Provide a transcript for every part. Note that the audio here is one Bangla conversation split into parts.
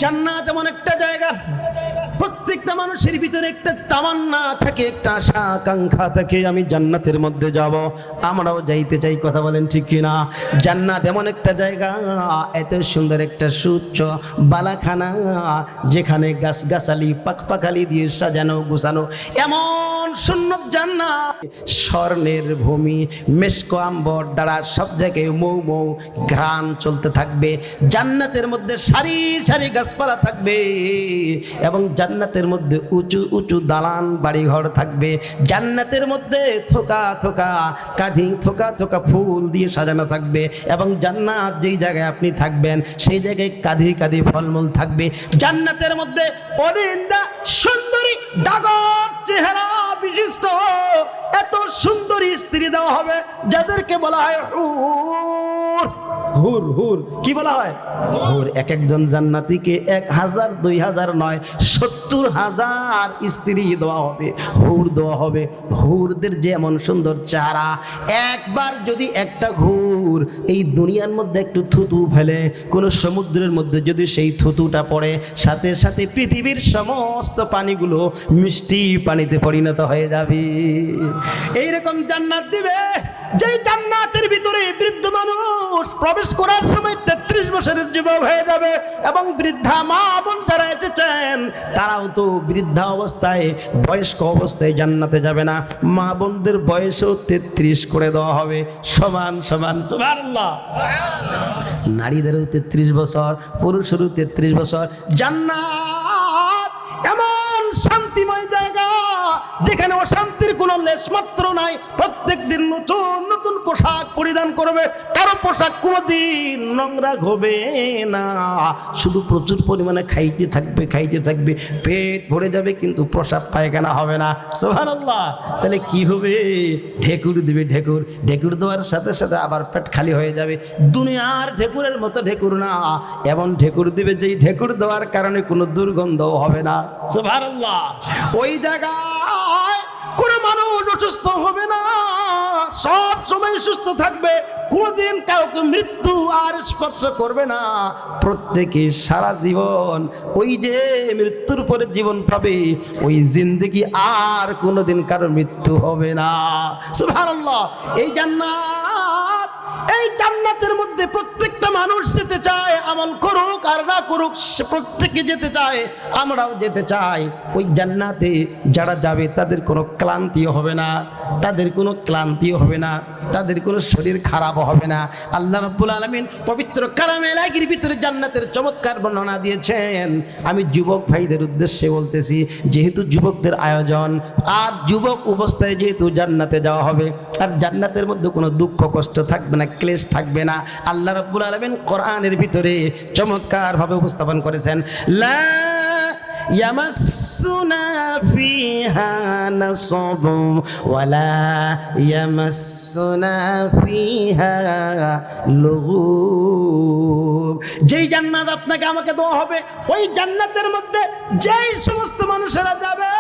জান্নাত এমন একটা জায়গা, প্রত্যেকটা মানুষের ভিতরে একটা তামান্না থাকে, একটা আশা আকাঙ্ক্ষা থাকে, আমি জান্নাতের মধ্যে যাব, আমরাও যাইতে চাই। কথা বলেন ঠিক কিনা? জান্নাত এমন একটা জায়গা, এত সুন্দর একটা সুউচ্চ বালাখানা, যেখানে গাছগাছালি পাকপাখালি দিয়ে সাজানো গোছানো, এমন সুন্নত জান্নাত। স্বর্ণের ভূমি, মেশকো আম্বর দ্বারা সব জায়গায় মৌ মৌ ঘ্রাণ চলতে থাকবে। জান্নাতের মধ্যে সারি সারি গাছপালা থাকবে এবং জান্নাতের মধ্যে উঁচু উঁচু দালান বাড়িঘর থাকবে। জান্নাতের মধ্যে থোকা থোকা কাঁধি থোকা থোকা ফুল দিয়ে সাজানো থাকবে এবং জান্নাত যেই জায়গায় আপনি থাকবেন সেই জায়গায় কাঁধি কাঁধি ফলমূল থাকবে। জান্নাতের মধ্যে অরিন্দা সুন্দরী ডাগর চেহারা বিশিষ্ট এত সুন্দরী স্ত্রী দেওয়া হবে, যাদেরকে বলা হয় হুর। হুর হুর কি বলা হয়? হুর। এক একজন জান্নাতীকে 1000 2000 নয়, 70,000 স্ত্রী দেওয়া হবে, হুর দেওয়া হবে। হুরদের যেমন সুন্দর চেহারা, একবার যদি একটা হুর এই দুনিয়ার মধ্যে একটু থুতু ফেলে, কোনো সমুদ্রের মধ্যে যদি সেই থুতুটা পড়ে, সাথে সাথে পৃথিবীর সমস্ত পানিগুলো মিষ্টি পানিতে পরিণত হয়ে যাবে। এইরকম জান্নাত দিবে, যেই জান্নাতের ভিতরে বৃদ্ধ মানুষ প্রবেশ করার সময় 33 বছরের যুবক হয়ে যাবে এবং বৃদ্ধা মা বোন যারা এসেছেন তারাও তো বৃদ্ধা অবস্থায়, বয়স্ক অবস্থায় জান্নাতে যাবে না, মা বোনদের বয়সও 33 করে দেওয়া হবে, সমান সমান। সুবহানাল্লাহ। নারীদেরও 33 বছর, পুরুষেরও 33 বছর। জান্নাত এমন শান্তিময় জায়গা যেখানে অশান্তির কোনো লেশমাত্র নাই। প্রত্যেক দিন নতুন নতুন পোশাক পরিধান করবে, কারো পোশাক কোনোদিন নোংরা হবে না। শুধু প্রচুর পরিমাণে খাইতে থাকবে, খাইতে থাকবে, পেট ভরে যাবে, কিন্তু প্রসাব পায়খানা হবে না। সুবহানাল্লাহ। তাহলে কি হবে? ঢেকুর দিবে, ঢেকুর। ঢেকুর দেওয়ার সাথে সাথে আবার পেট খালি হয়ে যাবে। দুনিয়ার ঢেকুরের মতো ঢেকুর না, এমন ঢেকুর দিবে যেই ঢেকুর দেওয়ার কারণে কোনো দুর্গন্ধ হবে না। সুবহানাল্লাহ। ওই জায়গায় কোনো মানুষ অসুস্থ হবে না, সব সময় সুস্থ থাকবে, কোনদিন কাউকে মৃত্যু আর স্পর্শ করবে না। প্রত্যেকে সারা জীবন ওই যে মৃত্যুর পরে জীবন পাবে, ওই জিন্দেগি আর কোনোদিন কারো মৃত্যু হবে না। সুবহানাল্লাহ। এই জান্নাত, এই জান্নাতের মধ্যে প্রত্যেকটা মানুষ যেতে চায়, আমল করুক আর না করুক, প্রত্যেকে যেতে চায়, আমরাও যেতে চাই। ওই জান্নাতে যারা যাবে তাদের কোনো ক্লান্তিও হবে না, তাদের কোনো ক্লান্তিও হবে না, তাদের কোনো শরীর খারাপ হবে না। আল্লাহ রাব্বুল আলামিন পবিত্র কালামে ইলাহির ভিতরে জান্নাতের চমৎকার বর্ণনা দিয়েছেন। আমি যুবক ভাইদের উদ্দেশ্যে বলতেছি, যেহেতু যুবকদের আয়োজন আর যুবক অবস্থায় যেহেতু জান্নাতে যাওয়া হবে, আর জান্নাতের মধ্যে কোনো দুঃখ কষ্ট থাকবে না, ক্লেশ থাকবে না। আল্লাহ রাব্বুল আলামিন কোরআনের ভিতরে চমৎকারভাবে উপস্থাপন করেছেন, লা ইয়ামাসসুনা ফিহা নাসাব ওয়ালা ইয়ামাসসুনা ফিহা লুগুব। যেই জান্নাত আপনাকে আমাকে দেওয়া হবে, ওই জান্নাতের মধ্যে যেই সমস্ত মানুষেরা যাবে,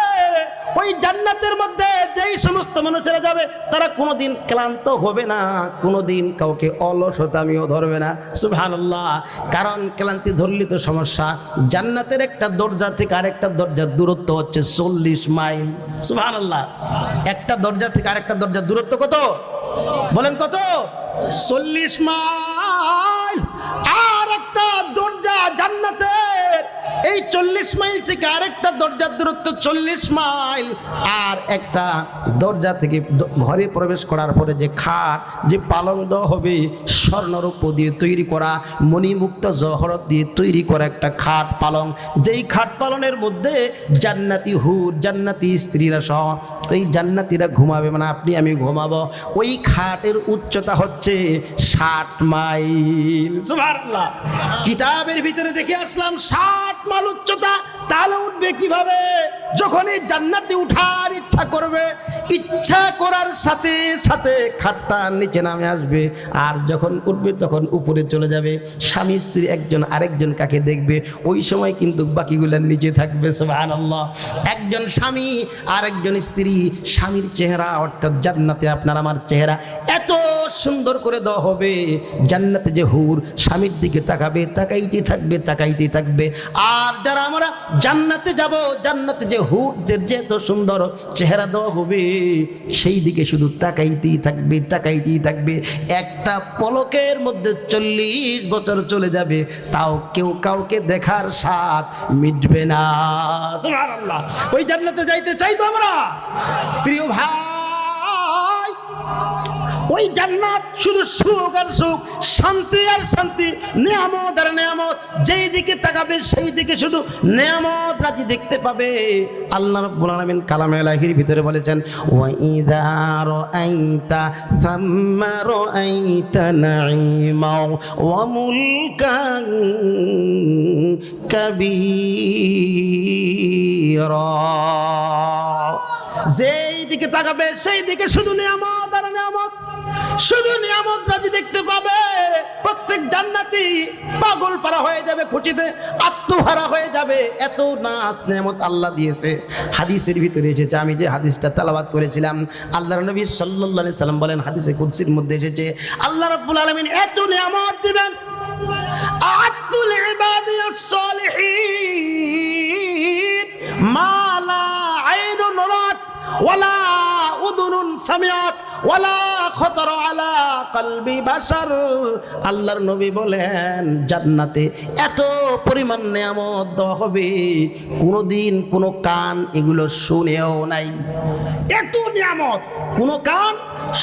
ওই জান্নাতের মধ্যে যেই সমস্ত মানুষেরা যাবে তারা কোনোদিন ক্লান্ত হবে না, কোনোদিন কাউকে অলসতামিও ধরবে না। সুবহানাল্লাহ। কারণ ক্লান্তি ধরলে তো সমস্যা। জান্নাতের একটা দরজা থেকে আরেকটা দরজার দূরত্ব হচ্ছে 40 মাইল। সুবহানাল্লাহ। একটা দরজা থেকে আরেকটা দরজার দূরত্ব কত বলেন? কত? 40 মাইল। আর একটা দরজা জান্নাতের, এই 40 মাইল থেকে আরেকটা দরজার দূরত্ব 40 মাইল। আর একটা দরজা থেকে ঘরে প্রবেশ করার পরে যে খাট, যে পালং দেওয়া হবে, স্বর্ণরূপ দিয়ে তৈরি করা, মণিমুক্তা জহরত দিয়ে তৈরি করা একটা খাট পালং, যেই খাট পালনের মধ্যে জান্নাতি হুর, জান্নাতি স্ত্রীরা সহ ওই জান্নাতিরা ঘুমাবে, মানে আপনি আমি ঘুমাবো। ওই খাটের উচ্চতা হচ্ছে 60 মাইল। সুবহানাল্লাহ। কিতাবের ভিতরে দেখে আসলাম 60 মাইল উচ্চতা। তাহলে উঠবে কিভাবে? যখন এই জান্নাতে উঠার ইচ্ছা করবে, ইচ্ছা করার সাথে সাথে খাটটা নিচে নামে আসবে, আর যখন উঠবে তখন উপরে চলে যাবে। স্বামী স্ত্রী একজন আরেকজন কাকে দেখবে, ওই সময় কিন্তু বাকিগুলো নিচে থাকবে। সুবহানাল্লাহ। একজন স্বামী আর একজন স্ত্রী, স্বামীর চেহারা অর্থাৎ জান্নাতে আপনার আমার চেহারা এত সুন্দর করে দেওয়া হবে। জান্নাতে যে হুর স্বামীর দিকে তাকাবে, তাকাইতে থাকবে, তাকাইতে থাকবে। আর যারা আমরা জান্নাতে যাব, জান্নাতে যে হুরদের যে এত সুন্দর চেহারা দেওয়া হবে, সেই দিকে শুধু তাকাইতেই থাকবে, তাকাইতেই থাকবে। একটা পলকের মধ্যে 40 বছর চলে যাবে, তাও কেউ কাউকে দেখার স্বাদ মিটবে না। সুবহানাল্লাহ। ওই জান্নাতে যাইতে চাই তো আমরা, প্রিয় ভাই। ওই জান্নাত শুধু সুখ আর সুখ, শান্তি আর শান্তি, নিয়ামত আর নিয়ামত। যেই দিকে তাকাবে সেই দিকে শুধু নিয়ামত রাজি দেখতে পাবে। আল্লাহ রাব্বুল আলামিন কালামে ইলাহির ভিতরে বলেছেন, ওয়া ইযা রাআইতা থাম্মা রাআইতা নাঈমা ওয়া মুলকান কাবীরা। যেই দিকে তাকাবে সেই দিকে শুধু নিয়ামত আর নিয়ামত, শুধু নিয়ামত রাজি দেখতে পাবে। প্রত্যেক জান্নাতি পাগল পারা হয়ে যাবে, খুশিতে আত্মহারা হয়ে যাবে। এত নাজ নিয়ামত আল্লাহ দিয়েছে। হাদিসের ভিতরে এসেছে, আমি যে হাদিসটা তেলাওয়াত করেছিলাম, আল্লাহর নবী সাল্লাল্লাহু আলাইহি সাল্লাম বলেন, হাদিসে কুদসির মধ্যে এসেছে, আল্লাহ রাব্বুল আলামিন এত নিয়ামত দিবেন, আ'আদতুল ইবাদিয়াস সালিহিন মা লা আইনুন রাত ওয়ালা উযুনুন সামিআত ওয়ালা খাতারা আলা কলবি বাশার। আল্লাহর নবী বলেন, জান্নাতে এত পরিমাণ নিয়ামত দেওয়া হবে, কোনোদিন কোনো কান এগুলো শুনেও নাই। এত নিয়ামত কোনো কান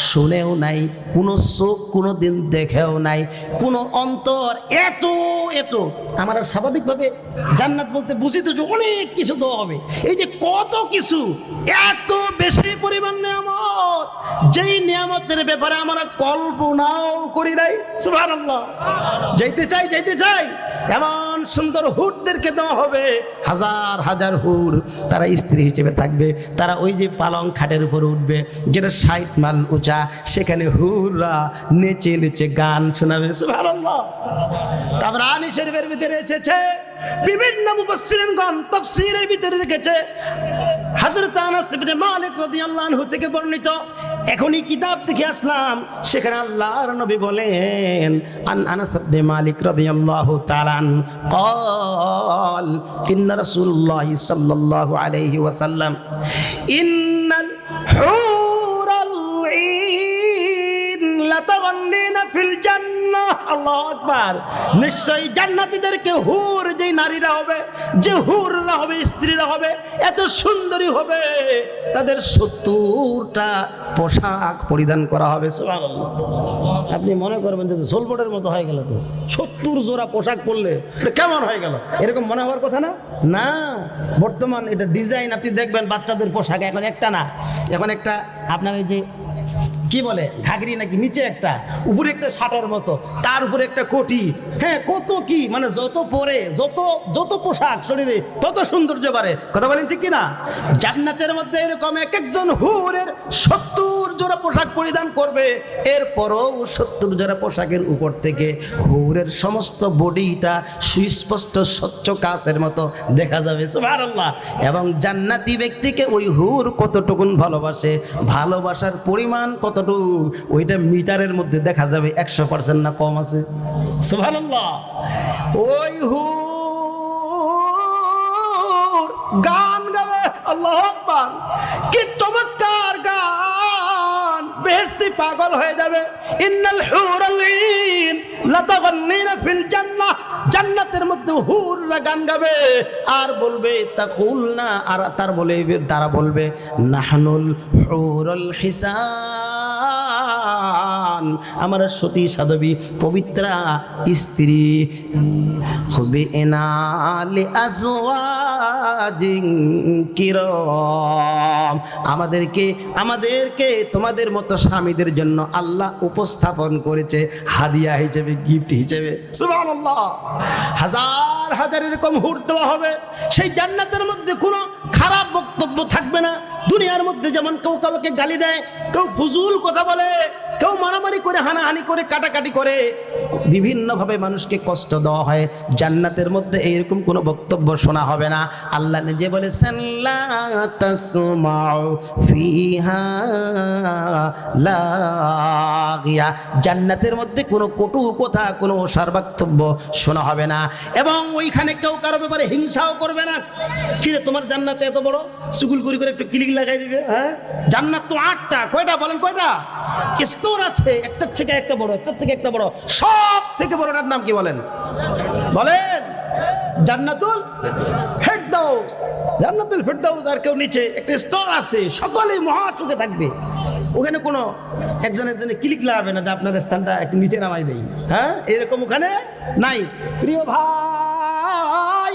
শুনেও নাই, কোনো চোখ কোনোদিন দেখেও নাই, কোনো অন্তর। এত এত আমরা স্বাভাবিকভাবে জান্নাত বলতে বুঝি তো যে অনেক কিছু দেওয়া হবে। এই যে কত কিছু, এত বেশি পরিমাণ নিয়ামত, যেই নিয়ামতের ব্যাপারে আমরা কল্পনাও করি নাই। সুবহানাল্লাহ। যাইতে চাই, যাইতে চাই। এমন সুন্দর হুরদেরকে দেওয়া হবে, হাজার হাজার হুর। তারা স্ত্রী হিসেবে থাকবে, তারা ওই যে পালং খাটের উপর উঠবে, যেটা 60 মাইল উঁচা, সেখানে হুররা নেচে নেচে গান শোনাবে। সুবহানাল্লাহ। তারপর আনি শরীফের ভিতরে এসেছে, বিভিন্ন মুফাসসিরিনগণ তাফসীরের ভিতরে রেখেছে, হযরত আনাস ইবনে মালিক রাদিয়াল্লাহু আনহু থেকে বর্ণিত। এখনই কিতাব থেকে আসলাম, সেখানে আল্লাহর নবী বলেন, আন আনাস ইবনে মালিক রাদিয়াল্লাহু তাআলা قال إن رسول الله صلى الله عليه وسلم إن الحور العين لتغنين في الجنة। আল্লাহু আকবার। নিশ্চয়ই জান্নাতীদেরকে হুর, যে নারীরা হবে, যে হুররা হবে, স্ত্রীরা হবে, এত সুন্দরী হবে, তাদের 70টা পোশাক পরিধান করা হবে। সুবহানাল্লাহ। আপনি মনে করবেন যে সোলবোর্ডের মতো হয়ে গেল, তো 70 জোড়া পোশাক পরলে এটা কেমন হয়ে গেল, এরকম মনে হওয়ার কথা না। না, বর্তমান এটা ডিজাইন আপনি দেখবেন, বাচ্চাদের পোশাক এখন একটা না, এখন একটা আপনার এই যে কি বলে ঘাগরি নাকি, নিচে একটা, উপরে একটা শার্টের মতো, তার উপরে একটা কোটি, হ্যাঁ কত কি, মানে যত পরে যত পোশাক শরীরে তত সৌন্দর্য বাড়ে। কথা বলেন ঠিক কিনা? জান্নাতের মধ্যে এরকম এক একজন হুরের 70 জোড়া পোশাক পরিধান করবে। এরপরও 70 জোড়া পোশাকের উপর থেকে হুরের সমস্ত বডিটা সুস্পষ্ট স্বচ্ছ কাচের মতো দেখা যাবে। সুবহানাল্লাহ। এবং জান্নাতি ব্যক্তিকে ওই হুর কতটুকুন ভালোবাসে, ভালোবাসার পরিমাণ কতটুকু, ওইটা মিটারের মধ্যে দেখা যাবে। 100% না কম আছে। সুবহানাল্লাহ। ওই হুর গান গাবে, আল্লাহু আকবার, কি চমৎকার গান, বেহেশতি পাগল হয়ে যাবে। ইন্নাল হুরাল ঈন লাতাগান্নিনা ফিল জান্নাহ। জান্নাতের মধ্যে হুররা গান গাবে আর বলবে, তাকুলনা, আর তারা বলবে, নাহনুল হুরুল হিসান, আমরা সতী সাধবী পবিত্রা স্ত্রী, খুবই এনালি আজওয়াজিন কিরাম। আমাদেরকে তোমাদের মতো স্বামীদের জন্য আল্লাহ উপস্থাপন করেছে হাদিয়া হিসেবে, গিফট হিসেবে। সুবহানাল্লাহ। হাজার হাজার এরকম হুর দেওয়া হবে। সেই জান্নাতের মধ্যে কোনো খারাপ বক্তব্য থাকবে না। দুনিয়ার মধ্যে যেমন কেউ কাউকে গালি দেয়, কেউ ফুজুল কথা বলে, কেউ মারামারি করে, হানাহানি করে, কাটাকাটি করে, বিভিন্নভাবে মানুষকে কষ্ট দেওয়া হয়। জান্নাতের মধ্যে এইরকম কোনো বক্তব্য শোনা হবে না। আল্লাহ নিজে বলেছেন লা তাসমাউ ফিহা লাগিয়া, জান্নাতের মধ্যে কোনো কটু কথা, কোনো অসার বক্তব্য শোনা হবে না। এবং ওইখানে কেউ কারো ব্যাপারে হিংসাও করবে না। কি রে তোমার জান্নাতে এত বড়, সুকুল করে করে একটু ক্লিক লাগাই দিবে। হ্যাঁ, জান্নাত তো 8টা, কয়টা বলেন, কয়টা স্তর আছে, একটার থেকে একটা বড়, একটার থেকে একটা বড়। সব থেকে বড়টার নাম কি বলেন, বলেন? জান্নাতুল ফেরদাউস। জান্নাতুল ফেরদাউস। আর কেউ নিচে একটা স্তর আছে, সকলেই মহাসুখে থাকবে। ওখানে কোনো একজনে ক্লিক লাগাবে না যে আপনার স্থানটা একটু নিচে নামাই দেই। হ্যাঁ, এরকম ওখানে নাই। প্রিয় ভাই,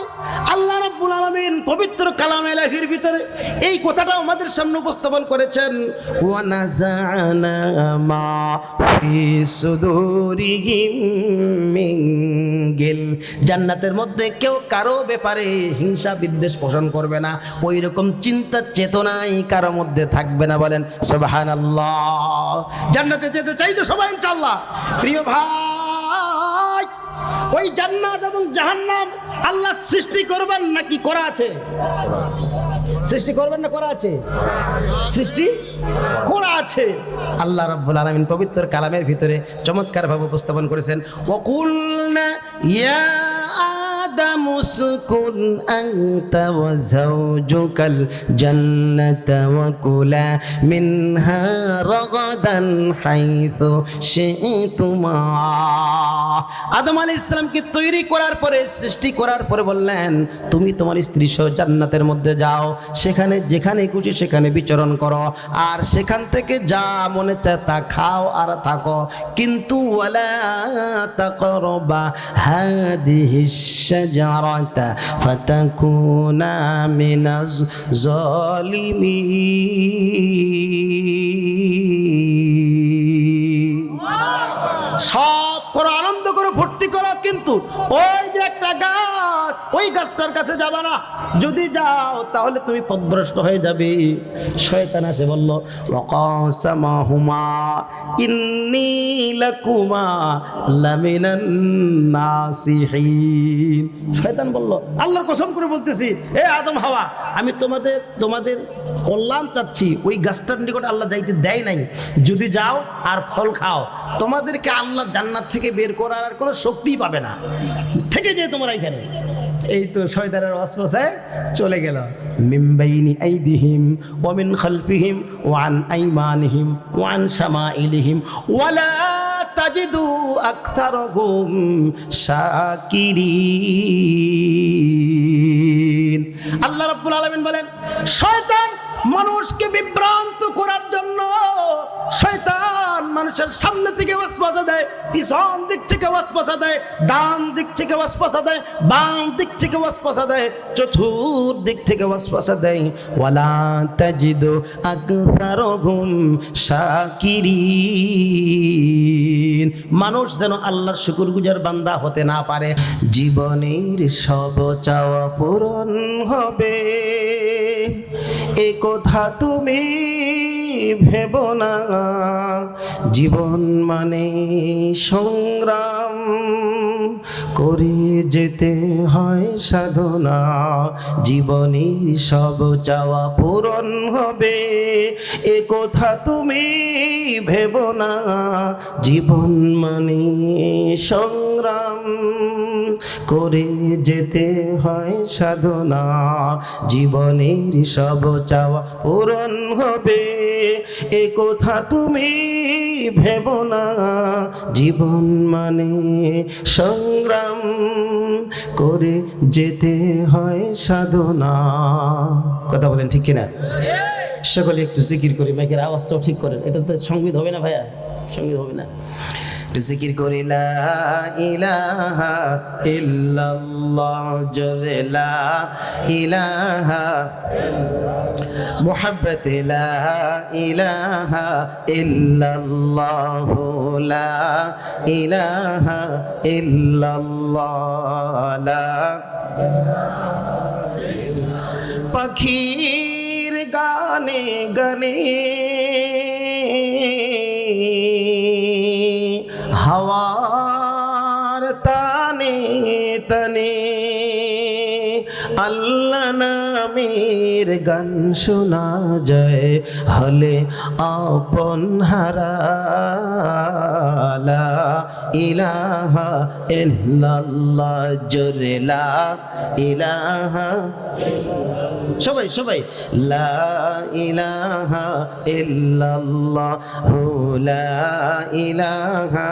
আল্লাহ রাব্বুল আলামিন পবিত্র কালামে ইলাহির ভিতরে এই কথাটা আমাদের সামনে উপস্থাপন করেছেন। ওয়া নাযা'না মা ফি সুদুরিহিম মিন গিল, জান্নাতের মধ্যে কেউ কারো ব্যাপারে হিংসা বিদ্বেষ পোষণ করবে না। ওই রকম চিন্তা চেতনাই কারো মধ্যে থাকবে না। বলেন সুবহানাল্লাহ। জান্নাতে যেতে চাই তো সবাই ইনশাআল্লাহ। প্রিয় ভাই, ওই জান্নাত এবং জাহান্নাম আল্লাহ সৃষ্টি করবেন নাকি করা আছে? সৃষ্টি করবেন না করা আছে? সৃষ্টি করা আছে। আল্লাহ রাব্বুল আলামিন পবিত্র কালামের ভিতরে চমৎকারভাবে উপস্থাপন করেছেন। ওয়াকুলনা ইয়া আদামু উসকুন আনতা ওয়া যাওজুকাল জান্নাতা ওয়া কুলা মিনহা রাগাদান হাইথু শি'তুমা। আদম আলাইহিস সালামকে তৈরি করার পরে, সৃষ্টি করার পরে বললেন, তুমি তোমার স্ত্রী সহ জান্নাতের মধ্যে যাও, সেখানে যেখানে খুশি সেখানে বিচরণ করো, আর সেখান থেকে যা মনে চায় তা খাও আর থাকো, কিন্তু ওয়ালা তাকরাবা হাদিহিশ শাজারাতা ফাতাকুনা মিনাজ জালিমিন। সব করো, আনন্দ করো, ফুর্তি করো, কিন্তু ওই যে একটা গাছ, ওই গাছটার কাছে যাবে না। যদি যাও তাহলে তুমি পথভ্রষ্ট হয়ে যাবে। শয়তান এসে বলল, ওয়াকাসামাহুমা ইন্নী লাকুমা লামিনান নাসিহিন। শয়তান বলল, আল্লাহর কসম করে বলতেছি, এ আদম হাওয়া, আমি তোমাদের কল্যাণ চাচ্ছি। ওই গাছটার নিকট আল্লাহ যাইতে দেয় নাই। যদি যাও আর ফল খাও, তোমাদেরকে আল্লাহ জান্নাত থেকে বের করার আর কোনো শক্তিই পাবে না। থেকে যে তোমরা এখানে। এই তো শয়তানের ওয়াসওয়াসায় চলে গেল। মিন বাইনি আইদিহিম ওয়া মিন খালফিহিম ওয়া আন আইমানিহিম ওয়া আন শামাইলিহিম ওয়া লা তাজিদু আকসারহুম শাকিরিন। আল্লাহ রাব্বুল আলামিন বলেন, শয়তান মানুষকে বিভ্রান্ত করার জন্য, শয়তান মানুষের সামনে থেকে ওয়াসওয়াসা দেয়, পিছন দিক থেকে ওয়াসওয়াসা দেয়, ডান দিক থেকে ওয়াসওয়াসা দেয়, বাম দিক থেকে ওয়াসওয়াসা দেয়, চতুর্দিক থেকে ওয়াসওয়াসা দেয়। ওয়ালা তাজিদু আকসারহুম শাকিরিন। মানুষ যেন আল্লাহর শুকরগুজার বান্দা হতে না পারে। জীবনের সব চাওয়া পূরণ হবে, এ কথা তুমি ভেবো না। জীবন মানে সংগ্রাম, করে যেতে হয় সাধনা। জীবনের সব চাওয়া পূরণ হবে, এ কথা তুমি ভেবো না। জীবন মানে সংগ্রাম, করে যেতে হয় সাধনা। জীবনের সব চাওয়া পূরণ হবে, এ কথা তুমি ভেবো না। জীবন মানে সংগ্রাম, করে যেতে হয় সাধনা। কথা বলেন ঠিক কিনা? সকলে একটু জিকির করি, মাইকের আওয়াজটাও ঠিক করেন। এটা তো সঙ্গীত হবে না ভাইয়া, সঙ্গীত হবে না। জিকির করি লা ইলাহা ইল্লাল্লাহ, জোরে লা ইলাহা মুহাব্বত লা ইলাহা ইল্লাল্লাহ, লা ইলাহা ইল্লাল্লাহ। পাখির গানে গানে আল্লাহ নামের গান শোনা যায় হলে আপন হারা লা ইলাহা ইল্লাল্লাহ জোরে লা ইলাহা সবাই সবাই লা ইলাহা ইল্লাল্লাহ লা ইলাহা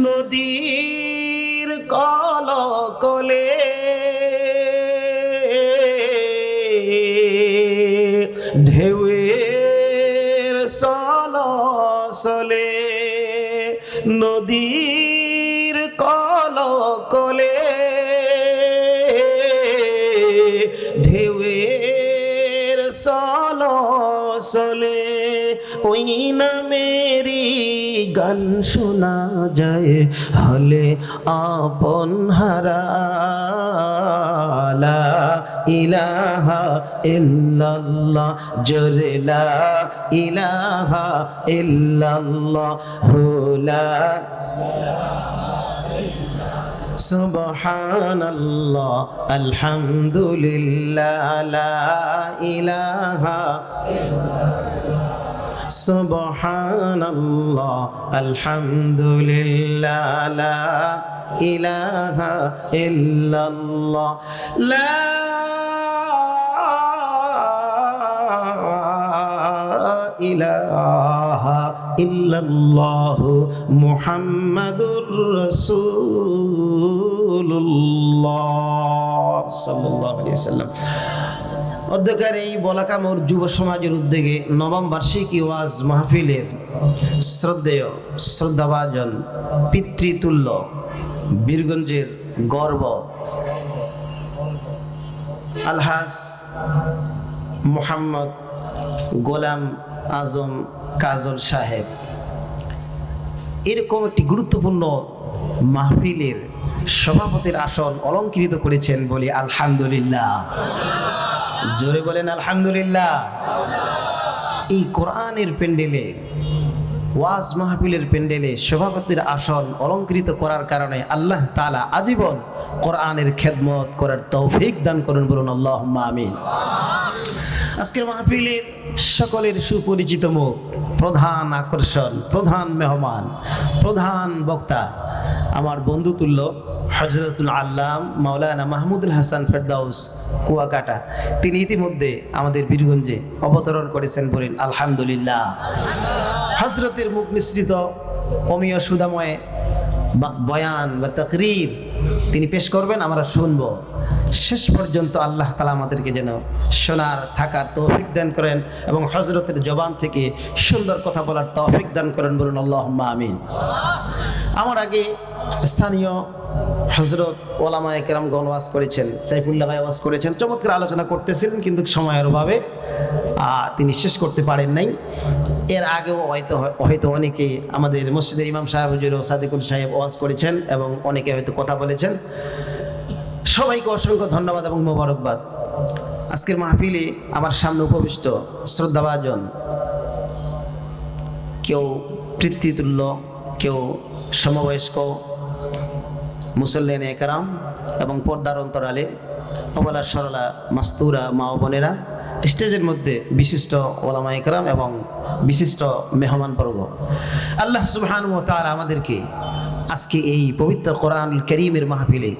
নদীর কলকলে ঢেউয়ের সলসলে নদীর কলকলে ঢেউয়ের সলসলে ওই নামেরই গান শোনা যায় হলে আপন হারা লা ইলাহা ইল্লাল্লাহ জোরে লা ইলাহা ইল্লাল্লাহ লা সুবহানাল্লাহ আলহামদুলিল্লাহ লা ইলাহা সুবহানাল্লাহ আলহামদুলিল্লাহ লা ইলাহা ইল্লাল্লাহ লা ইলাহা ইল্লাল্লাহ মুহাম্মাদুর রাসূলুল্লাহ সাল্লাল্লাহু আলাইহি ওয়াসাল্লাম। অধ্যক্ষের এই বলাকামোর যুব সমাজের উদ্যোগে নবম বার্ষিকী ওয়াজ মাহফিলের শ্রদ্ধেয় শ্রদ্ধাভাজন পিতৃতুল্য বীরগঞ্জের গর্ব আলহাজ মোহাম্মদ গোলাম আজম কাজল সাহেব এরকম একটি গুরুত্বপূর্ণ মাহফিলের সভাপতির আসন অলঙ্কৃত করেছেন বলি আলহামদুলিল্লাহ। জোরে বলেন আলহামদুলিল্লাহ। এই কোরআনের প্যান্ডেলে ওয়াজ মাহফিলের প্যান্ডেলে সভাপতির আসন অলঙ্কৃত করার কারণে আল্লাহ তাআলা আজীবন কোরআনের খেদমত করার তৌফিক দান করুন, বলুন আল্লাহুম্মা আমিন। আজকের মাহফিলের সকলের সুপরিচিত মুখ, প্রধান আকর্ষণ, প্রধান মেহমান, প্রধান বক্তা আমার বন্ধুতুল্য হযরতুল আল্লাম মাওলানা মাহমুদুল হাসান ফেরদাউস কুয়াকাটা। তিনি ইতিমধ্যে আমাদের বীরগঞ্জে অবতরণ করেছেন, বলেন আলহামদুলিল্লাহ। হযরতের মুখ নিঃসৃত অমীয় সুদাময় বয়ান বা তাকরীর তিনি পেশ করবেন, আমরা শুনব। শেষ পর্যন্ত আল্লাহ তাআলা আমাদেরকে যেন শোনার থাকার তৌফিক দান করেন এবং হযরতের জবান থেকে সুন্দর কথা বলার তৌফিক দান করেন, বলুন আল্লাহুম্মা আমিন। আমার আগে স্থানীয় হযরত ওলামায়ে কেরামগণ ওয়াজ করেছেন, সাইফুল্লাহ ভাই ওয়াজ করেছেন, চমৎকার আলোচনা করতেছিলেন, কিন্তু সময়ের অভাবে তিনি শেষ করতে পারেন নাই। এর আগেও হয়তো অনেকে আমাদের মসজিদের ইমাম সাহেব হুজুর সাদিকুল সাহেব ওয়াজ করেছেন এবং অনেকে হয়তো কথা বলেছেন। সবাইকে অসংখ্য ধন্যবাদ এবং মোবারকবাদ। আজকের মাহফিলে আমার সামনে উপবিষ্ট শ্রদ্ধাভাজন, কেউ পিতৃতুল্য, কেউ সমবয়স্ক মুসল্লিয়ানে একরাম এবং পর্দার অন্তরালে অবলা সরলা মাস্তুরা মা ও বোনেরা, স্টেজের মধ্যে বিশিষ্ট ওলামা একরাম এবং বিশিষ্ট মেহমানবর্গ, আল্লাহ সুবহানাহু ওয়া তাআলা আমাদেরকে আজকে এই পবিত্র কোরআনুল কারীমের মাহফিলে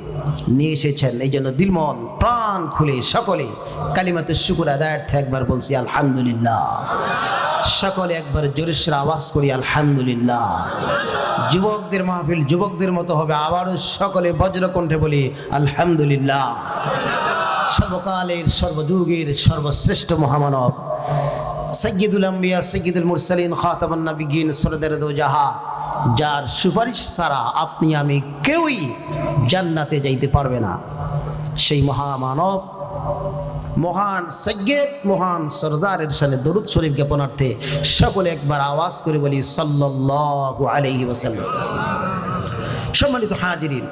নিয়ে এসেছেন। এই জন্য দিল মন প্রাণ খুলে সকলে কালিমাতুশ শুকর আদায়ার্থে একবার বলছি আলহামদুলিল্লাহ। সকলে একবার জোরে সোরে আওয়াজ করি আলহামদুলিল্লাহ। যুবকদের মাহফিল যুবকদের মতো হবে, আবারও সকলে বজ্রকণ্ঠে বলি আলহামদুলিল্লাহ। সর্বকালের সর্বযুগের সর্বশ্রেষ্ঠ মহামানব সাইয়্যিদুল আম্বিয়া সাইয়্যিদুল মুরসালিন খাতামুন নবিয়্যিন সরদারে দো জাহা, যার সুপারিশ ছাড়া আপনি আমি কেউই জান্নাতে যাইতে পারবে না, সেই মহামানব মহান সাইয়্যিদ মহান সরদারের শানে দরুদ শরীফ জ্ঞাপনার্থে সকলে একবার আওয়াজ করে বলি সাল্লাল্লাহু আলাইহি ওয়াসাল্লাম। সম্মানিত হাজিরিন,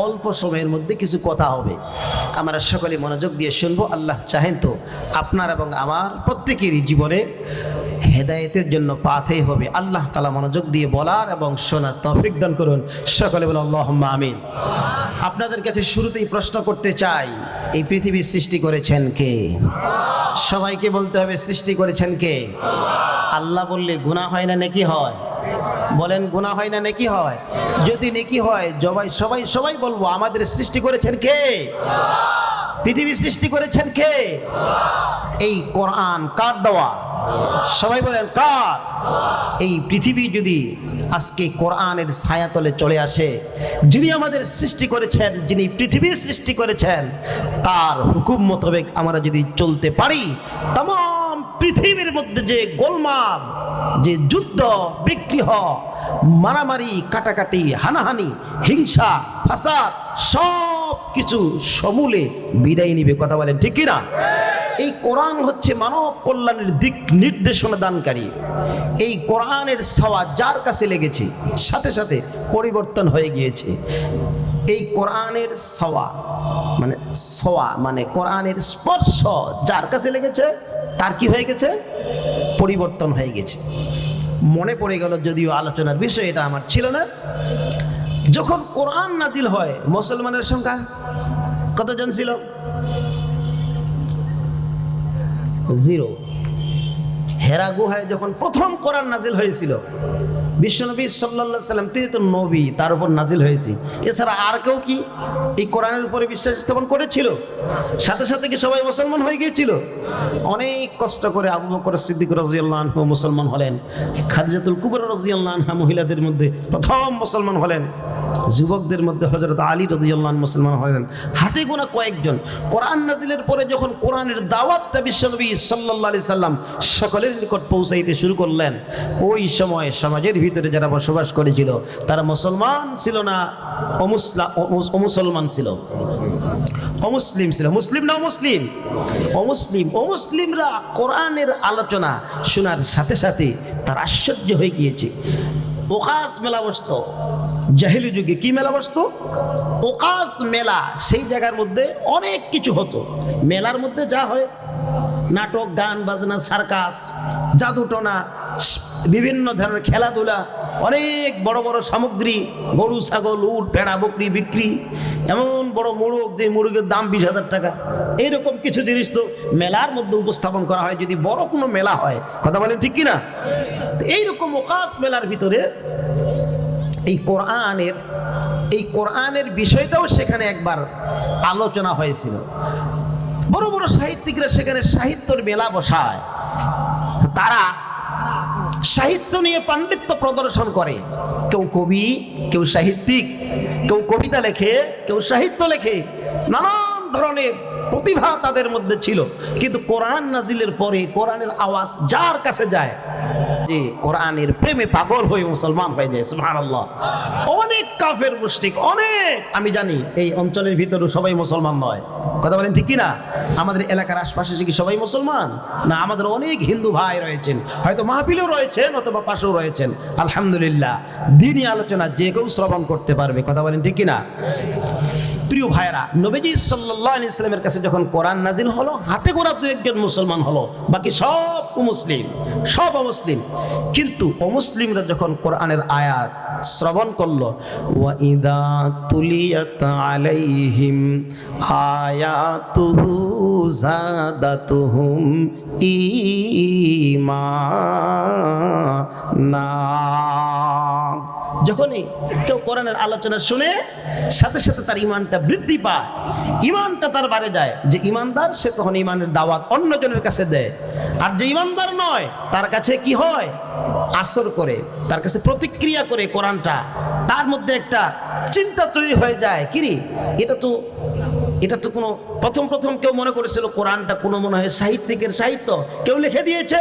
অল্প সময়ের মধ্যে কিছু কথা হবে, আমরা সকলে মনোযোগ দিয়ে শুনবো। আল্লাহ চাহেন তো আপনার এবং আমার প্রত্যেকেরই জীবনে হেদায়েতের জন্য পাতেই হবে। আল্লাহ তাআলা মনোযোগ দিয়ে বলার এবং শোনার তৌফিক দান করুন। সকলে বলে আল্লাহুম্মা আমিন। আপনাদের কাছে শুরুতেই প্রশ্ন করতে চাই, এই পৃথিবী সৃষ্টি করেছেন কে? সবাইকে বলতে হবে সৃষ্টি করেছেন কে? আল্লাহ বললে গুনাহ হয় না নেকি হয়? বলেন গুনাহ হয় না নেকি হয়? যদি নেকি হয় সবাই বলবো আমাদের সৃষ্টি করেছেন কে? পৃথিবী সৃষ্টি করেছেন কে? এই কোরআন কার দেওয়া? সবাই বলেন কার? এই পৃথিবী যদি আজকে কোরআনের ছায়াতলে চলে আসে, যিনি আমাদের সৃষ্টি করেছেন, যিনি পৃথিবী সৃষ্টি করেছেন, তার হুকুম মোতাবেক আমরা যদি চলতে পারি, তাম পৃথিবীর মধ্যে যে গোলমাল, যে যুদ্ধ বিগ্রহ, মারামারি, কাটাকাটি, হানাহানি, হিংসা, ফাসাদ, সব কিছু সমূলে বিদায় নিবে। কথা বলেন ঠিক কিনা? এই কোরআন হচ্ছে মানব কল্যাণের দিক নির্দেশনা দানকারী। এই কোরআনের ছোঁয়া যার কাছে লেগেছে সাথে সাথে পরিবর্তন হয়ে গিয়েছে। এই কোরআনের ছোঁয়া মানে কোরআনের স্পর্শ যার কাছে লেগেছে তার কি হয়ে গেছে? পরিবর্তন হয়ে গেছে। মনে পড়ে গেল, যদিও আলোচনার বিষয় এটা আমার ছিল না, যখন কোরআন নাজিল হয় মুসলমানের সংখ্যা কতজন ছিল? 0। হেরা গুহায় যখন প্রথম কোরআন নাজিল হয়েছিল, বিশ্বনবী সাল্লাল্লাহু আলাইহি সাল্লাম তিনি তো নবী, তার উপর নাজিল হয়েছে। এছাড়া আর কেউ কি এই কোরআনের উপরে বিশ্বাস স্থাপন করেছিল? সাথে সাথে কি সবাই মুসলমান হয়ে গিয়েছিল? অনেক কষ্ট করে আবু বকর সিদ্দিক রাদিয়াল্লাহু আনহু মুসলমান হলেন। খাদিজাতুল কুবরা রাদিয়াল্লাহু আনহা মহিলাদের মধ্যে প্রথম মুসলমান হলেন। যুবকদের মধ্যে হযরত আলী রাদিয়াল্লাহু আনহু মুসলমান হলেন। হাতে গোনা কয়েকজন। কোরআন নাজিলের পরে যখন কোরআনের দাওয়াতটা বিশ্বনবী সাল্লাল্লাহু আলাইহি সাল্লাম সকলের নিকট পৌঁছাইতে শুরু করলেন, ওই সময় সমাজের ভিতরে যারা বসবাস করেছিল তারা মুসলমান ছিল না, অমুসলমান ছিল, অমুসলিম ছিল। মুসলিম না অমুসলিম? অমুসলিম। অমুসলিমরা কোরআনের আলোচনা শোনার সাথে সাথে তার আশ্চর্য হয়ে গিয়েছে। ওকাজ মেলা বসত জাহিলি যুগে। কি মেলা বসত? ওকাজ মেলা। সেই জায়গার মধ্যে অনেক কিছু হতো। মেলার মধ্যে যা হয়, নাটক, গান বাজনা, সার্কাস, জাদুটনা, বিভিন্ন ধরনের খেলাধুলা, অনেক বড় বড় সামগ্রী, গরু, ছাগল, উট, ভেড়া, বকরি বিক্রি, এমন বড় মোরগ যে মোরগের দাম 20,000 টাকা, এইরকম কিছু জিনিস তো মেলার মধ্যে উপস্থাপন করা হয় যদি বড় কোনো মেলা হয়। কথা বলেন ঠিক কিনা? এইরকম ওকাজ মেলার ভিতরে এই কোরআনের বিষয়টাও সেখানে একবার আলোচনা হয়েছিল। বড় বড় সাহিত্যিকরা সেখানে সাহিত্যের মেলা বসায়। তারা সাহিত্য নিয়ে পাণ্ডিত্য প্রদর্শন করে। কেউ কবি, কেউ সাহিত্যিক, কেউ কবিতা লেখে, কেউ সাহিত্য লেখে, নানান ধরনের প্রতিভা তাদের মধ্যে ছিল। কিন্তু কোরআন নাজিলের পরে কোরআনের আওয়াজ যার কাছে যায়, যে কোরআনের প্রেমে পাগল হয়ে মুসলমান হয়ে যায়। সুবহানাল্লাহ। অনেক কাফের মুশরিক, অনেক, আমি জানি এই অঞ্চলের ভিতরে সবাই মুসলমান নয়। কথা বলেন ঠিক কিনা? আমাদের এলাকার আশপাশে কি সবাই মুসলমান না? আমাদের অনেক হিন্দু ভাই রয়েছেন, হয়তো মাহফিলেও রয়েছেন অথবা পাশেও রয়েছেন। আলহামদুলিল্লাহ, দ্বীনি আলোচনা যে কেউ শ্রবণ করতে পারবে। কথা বলেন ঠিক কিনা? প্রিয় ভাইরা, নবীজি সাল্লাল্লাহু আলাইহি সাল্লামের কাছে যখন কোরআন নাজিল হলো, হাতে গোনা 2-1 মুসলমান হলো, বাকি সব অমুসলিম, সব অমুসলিম। কিন্তু অমুসলিমরা যখন কোরআনের আয়াত শ্রবণ করলো, ওয়া ইদা তুলিয়াত আলাইহিম আয়াতুহু যাদাতুহুম ঈমানা, যখনই কেউ কোরআনের আলোচনা শুনে সাথে সাথে তার ইমানটা বৃদ্ধি পায়, ইমানটা তার বাড়ে যায়। যে ইমানদার সে তখন ইমানের দাওয়াত অন্যজনের কাছে দেয়, আর যে ইমানদার নয় তার কাছে কি হয়? আসর করে, তার কাছে প্রতিক্রিয়া করে কোরআনটা, তার মধ্যে একটা চিন্তা তৈরি হয়ে যায়। কিরে, এটা তো কোনো প্রথম কেউ মনে করেছিল কোরআনটা কোনো মনে হয় সাহিত্যিকের সাহিত্য, কেউ লিখে দিয়েছে।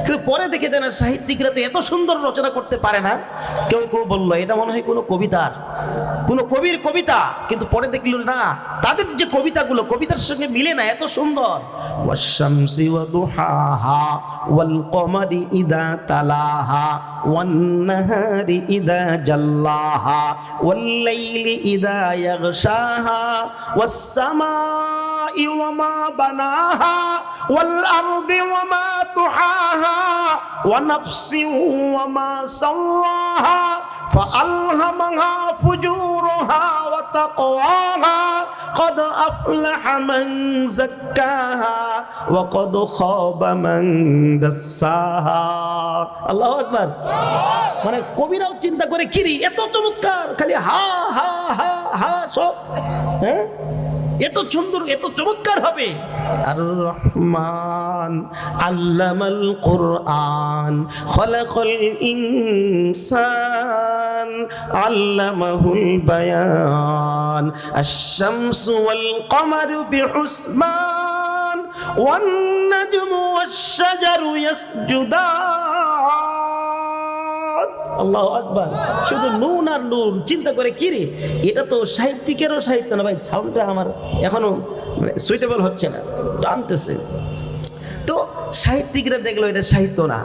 কিন্তু পরে দেখে দেন সাহিত্যিকরা তো এত সুন্দর রচনা করতে পারে না। কেউ বললো এটা মনে হয় কোনো কবির কবিতা, কিন্তু পরে দেখল না, তাদের যে কবিতাগুলো কবিতার সঙ্গে মিলে না, এত সুন্দর। ওয়াশ-শামসি ওয়া দুহাহা ওয়াল কমারি ইযা তালাহা ওয়ান নাহারি ইযা জাল্লাহা ওয়াল লাইলি ইযা ইয়াগশাহা ওয়াস সামাই وما بناها والأرض وما طحاها ونفس وما سواها فألهمها فجورها وتقواها قد أفلح من زكاها وقد خاب من دساها الله أكبر মানে কবিরাও চিন্তা করে কিরি এত চমৎকার খালি হা হা হা হা সব হ্যাঁ এত সুন্দর এত চমৎকার হবে আর রহমান আল্লামাল কুরআন খলাকাল ইনসান আল্লামাহুল বায়ান আশ-শামসু ওয়াল কমারু বিহুসবান ওয়ান নাজমু ওয়াশ-শাজারু ইয়াসজুদান আল্লাহু আকবার শুধু নুন আর নুন চিন্তা করে কি রে এটা তো সাহিত্যিকেরও সাহিত্য না ভাই সাউন্ডটা আমার এখনো সুইটেবল হচ্ছে না টানতেছে তো সাহিত্যিকরা দেখলো এটা সাহিত্য না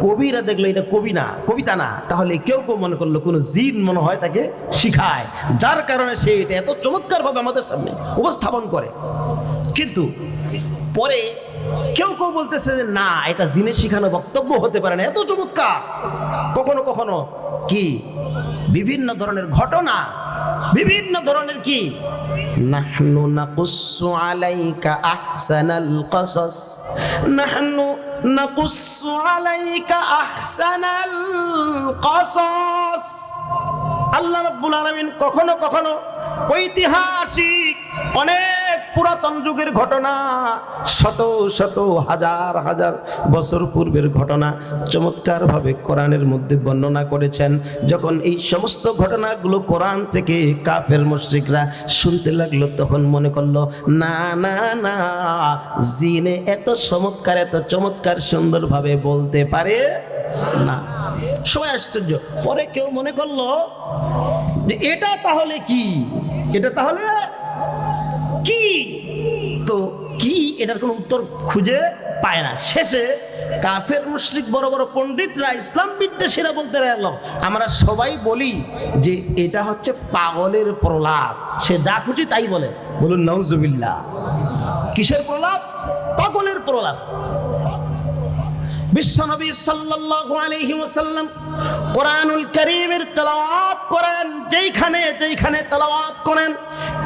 কবিরা দেখলো এটা কবিতা না তাহলে কেউ মনে করলো কোনো জিন মনে হয় তাকে শিখায় যার কারণে সে এটা এত চমৎকারভাবে আমাদের সামনে উপস্থাপন করে কিন্তু পরে কেউ বলতেছে যে না এটা জিনে শিখানো বক্তব্য হতে পারে না এত চমৎকার কখনো কখনো কি বিভিন্ন ধরনের ঘটনা বিভিন্ন ধরনের কি নাহনু নাকুসু আলাইকা আহসানাল কসাস নাহনু নাকুসু আলাইকা আহসানাল কসাস আল্লাহ রাব্বুল আলামিন কখনো কখনো ঐতিহাসিক অনেক পুরাতন যুগের ঘটনা শত শত হাজার হাজার বছর পূর্বের ঘটনা চমৎকারভাবে কোরআনের মধ্যে বর্ণনা করেছেন যখন এই সমস্ত ঘটনাগুলো কোরআন থেকে কাফের মুশরিকরা শুনতে লাগলো তখন মনে করলো না না না জিনে এত চমৎকার সুন্দরভাবে বলতে পারে না সবাই আশ্চর্য পরে কেউ মনে করলো যে এটা তাহলে কি তো কি এটার কোনো উত্তর খুঁজে পায় না শেষে কাফের মুশরিক বড় বড় পণ্ডিতরা ইসলাম বিদ্বেষীরা বলতে লাগলো আমরা সবাই বলি যে এটা হচ্ছে পাগলের প্রলাপ সে যা খুশি তাই বলে বলুন নাউজুবিল্লাহ কিসের প্রলাপ পাগলের প্রলাপ বিশ্বনবী সাল্লাল্লাহু আলাইহি ওয়াসাল্লাম কোরআনুল কারীমের তেলাওয়াত করেন যেইখানে তেলাওয়াত করেন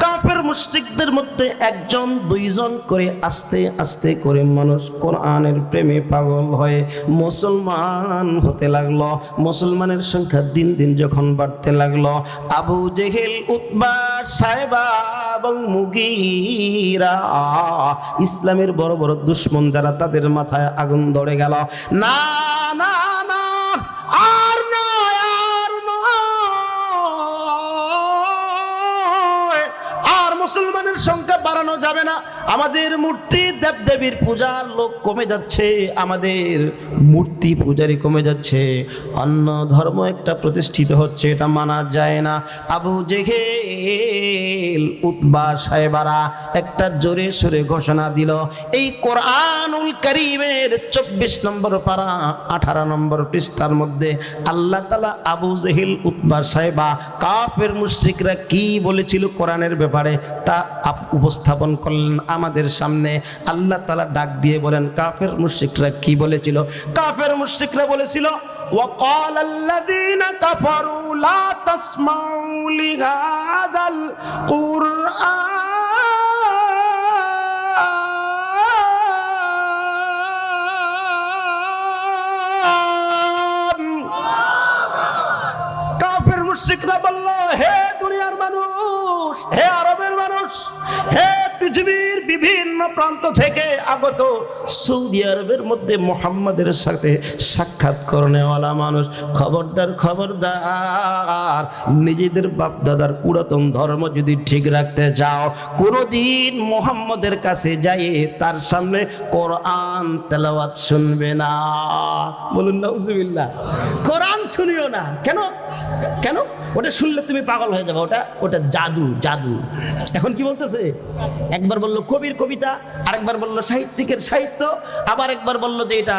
কাফের মুশরিকদের মধ্যে একজন দুইজন করে আস্তে আস্তে করে মানুষ কোরআনের প্রেমে পাগল হয়ে মুসলমান হতে লাগলো মুসলমানের সংখ্যা দিন দিন যখন বাড়তে লাগলো আবু জেহেল উতবা সায়বা এবং মুগীরা ইসলামের বড় বড় দুশমন যারা তাদের মাথায় আগুন ধরে গেল না না না আর নয় আর মুসলমানের সংখ্যা বাড়ানো যাবে না আমাদের মূর্তি দেবদেবীর পূজার লোক কমে যাচ্ছে আমাদের মূর্তি পূজারি কমে যাচ্ছে অন্য ধর্ম একটা প্রতিষ্ঠিত হচ্ছে এটা মানা যায় না আবু জেহেল উতবা সায়বারা একটা জোরে সোরে ঘোষণা দিল এই কোরআনুল কারীমের 24 নম্বর পারা 18 নম্বর পৃষ্ঠার মধ্যে আল্লাহ তাআলা আবু জেহেল উতবা সায়বা কাফের মুশরিকরা কি বলেছিল কোরআনের ব্যাপারে তা উপস্থাপন করলেন আমাদের সামনে আল্লাহ তাআলা ডাক দিয়ে বলেন কাফের মুশরিকরা কি বলেছিল কাফের মুশরিকরা বলেছিল وقال الذين كفروا لا تسمعوا لهذا القرآن কাফের মুশরিকরা বলল হে দুনিয়ার মানুষ হে আরবের মানুষ হে পৃথিবীর বিভিন্ন প্রান্ত থেকে আগত সৌদি আরবের মধ্যে মুহাম্মাদের সাথে সাক্ষাৎ করনেওয়ালা মানুষ খবরদার নিজেদের বাপ দাদার পুরাতন ধর্ম যদি ঠিক রাখতে চাও কোনোদিন মুহাম্মাদের কাছে যাই তার সামনে কোরআন তেলাওয়াত শুনবে না বলুন নাউজুবিল্লাহ কোরআন শুনিও না কেন ওটা শুনলে তুমি পাগল হয়ে যাবে ওটা জাদু এখন কি বলতেছে একবার বললো কবির কবিতা আরেকবার বললো সাহিত্যিকের সাহিত্য আবার একবার বললো যে এটা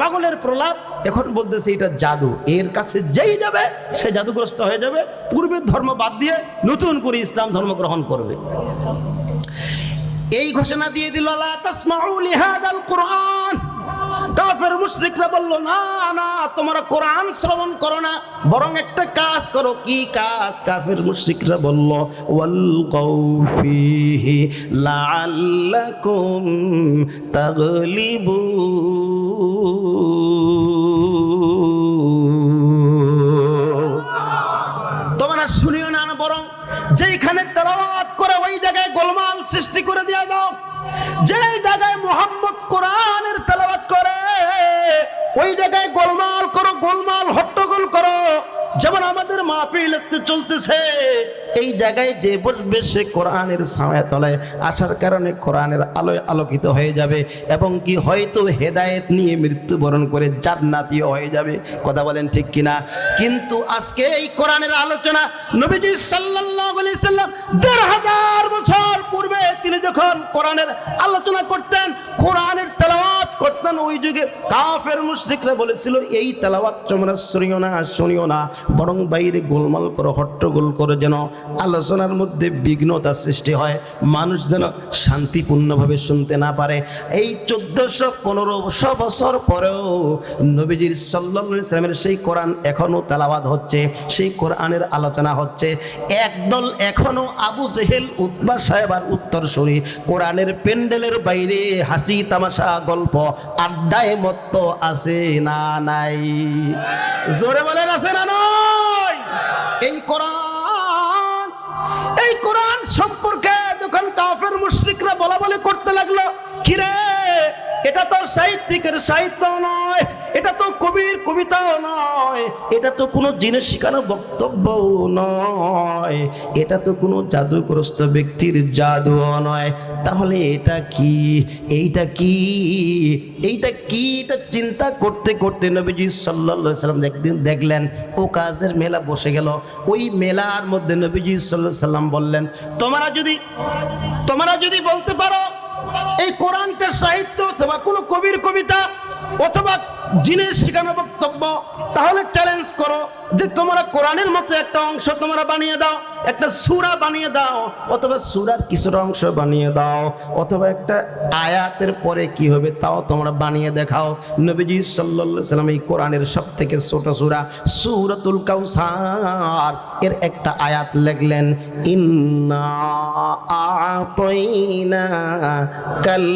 পাগলের প্রলাপ এখন বলতেছে এটা জাদু এর কাছে যেই যাবে সে জাদুগ্রস্ত হয়ে যাবে পূর্বের ধর্ম বাদ দিয়ে নতুন করে ইসলাম ধর্ম গ্রহণ করবে এই ঘোষণা দিয়ে দিল, লা তাসমাউ লিহাদাল কুরআন। কাফের মুশরিকরা বলল, না না, তোমরা কোরআন শ্রবণ করো না, বরং একটা কাজ করো। কি কাজ? কাফের মুশরিকরা বলল, ওয়ালগাউ ফীহি লাআল্লাকুম তাগলিবুন। তোমরা শুনিও না, বরং যেখানে তেলাওয়াত করে ওই জায়গায় গোলমাল সৃষ্টি করে দিয়ে দাও। যে জায়গায় মুহাম্মদ কোরআনের তেলাওয়াত করে ওই জায়গায় গোলমাল করো, গোলমাল হট্টগোল করো। যেমন আমাদের মাহফিল আজকে চলতেছে, এই জায়গায় যে বসবে সে কোরআনের ছায়া তলায় আসার কারণে কোরআনের আলোয় আলোকিত হয়ে যাবে, এবং কি হয়তো হেদায়েত নিয়ে মৃত্যুবরণ করে জান্নাতীয় হয়ে যাবে। কথা বলেন ঠিক কিনা? কিন্তু আজকে এই কোরআনের আলোচনা নবীজি সাল্লাল্লাহু আলাইহি সাল্লাম ১৫০০ বছর পূর্বে তিনি যখন কোরআনের আলোচনা করতেন, কোরআনের তেলাওয়াত করতেন, ওই যুগে কাফের মুশরিকরা বলেছিল, এই তেলাওয়াত তোমরা শুনিও না, বরং বাইরে গোলমাল করো, হট্টগোল করো, যেন আলোচনার মধ্যে বিঘ্নতা সৃষ্টি হয়, মানুষ যেন শান্তিপূর্ণভাবে শুনতে না পারে। এই ১৪১৫ বছর পরেও নবীজির সাল্লাল্লাহু আলাইহি সাল্লামের সেই কোরআন এখনো তেলাওয়াত হচ্ছে, সেই কোরআনের আলোচনা হচ্ছে। একদল এখনো আবু জেহেল, উতবা সাহেব আর উত্তরসূরি কোরআনের প্যান্ডেলের বাইরে হাসি তামাশা, গল্প, আড্ডায় মত্ত আছে না নাই? জোরে বলেন, আছে না নাই? এই কোরআন সম্পর্কে যখন কাফের মুশরিকরা বলা বলে করতে লাগলো, কিরে এটা তো সাহিত্যিকের সাহিত্য নয়, এটা তো কবির কবিতাও নয়, এটা তো কোনো জিনিস শিখানো বক্তব্যও নয়, এটা তো কোনো জাদুগ্রস্ত ব্যক্তির জাদুও নয়, তাহলে এটা কি? এইটা কি? এইটা কি? এটা চিন্তা করতে করতে নবীজি সাল্লাল্লাহু আলাইহি সাল্লাম একদিন দেখলেন ও কাজের মেলা বসে গেল। ওই মেলার মধ্যে নবীজি সাল্লাল্লাহু আলাইহি সাল্লাম বললেন, তোমরা যদি বলতে পারো এই কোরআনটা সাহিত্য অথবা কোনো কবির কবিতা অথবা জিনের শিখানো বক্তব্য, তাহলে চ্যালেঞ্জ করো যে তোমরা কোরআনের মতো একটা অংশ তোমরা বানিয়ে দাও, একটা সূরা বানিয়ে দাও, অথবা সূরার কিছুটা অংশ বানিয়ে দাও, অথবা একটা আয়াতের পরে কি হবে তাও তোমরা বানিয়ে দেখাও। নবীজি সাল্লাল্লাহু আলাইহি সাল্লাম এই কোরআনের সবথেকে ছোট সূরা সূরাতুল কাউসার এর একটা আয়াত লিখলেন, ইন্না আ'তাইনা কাল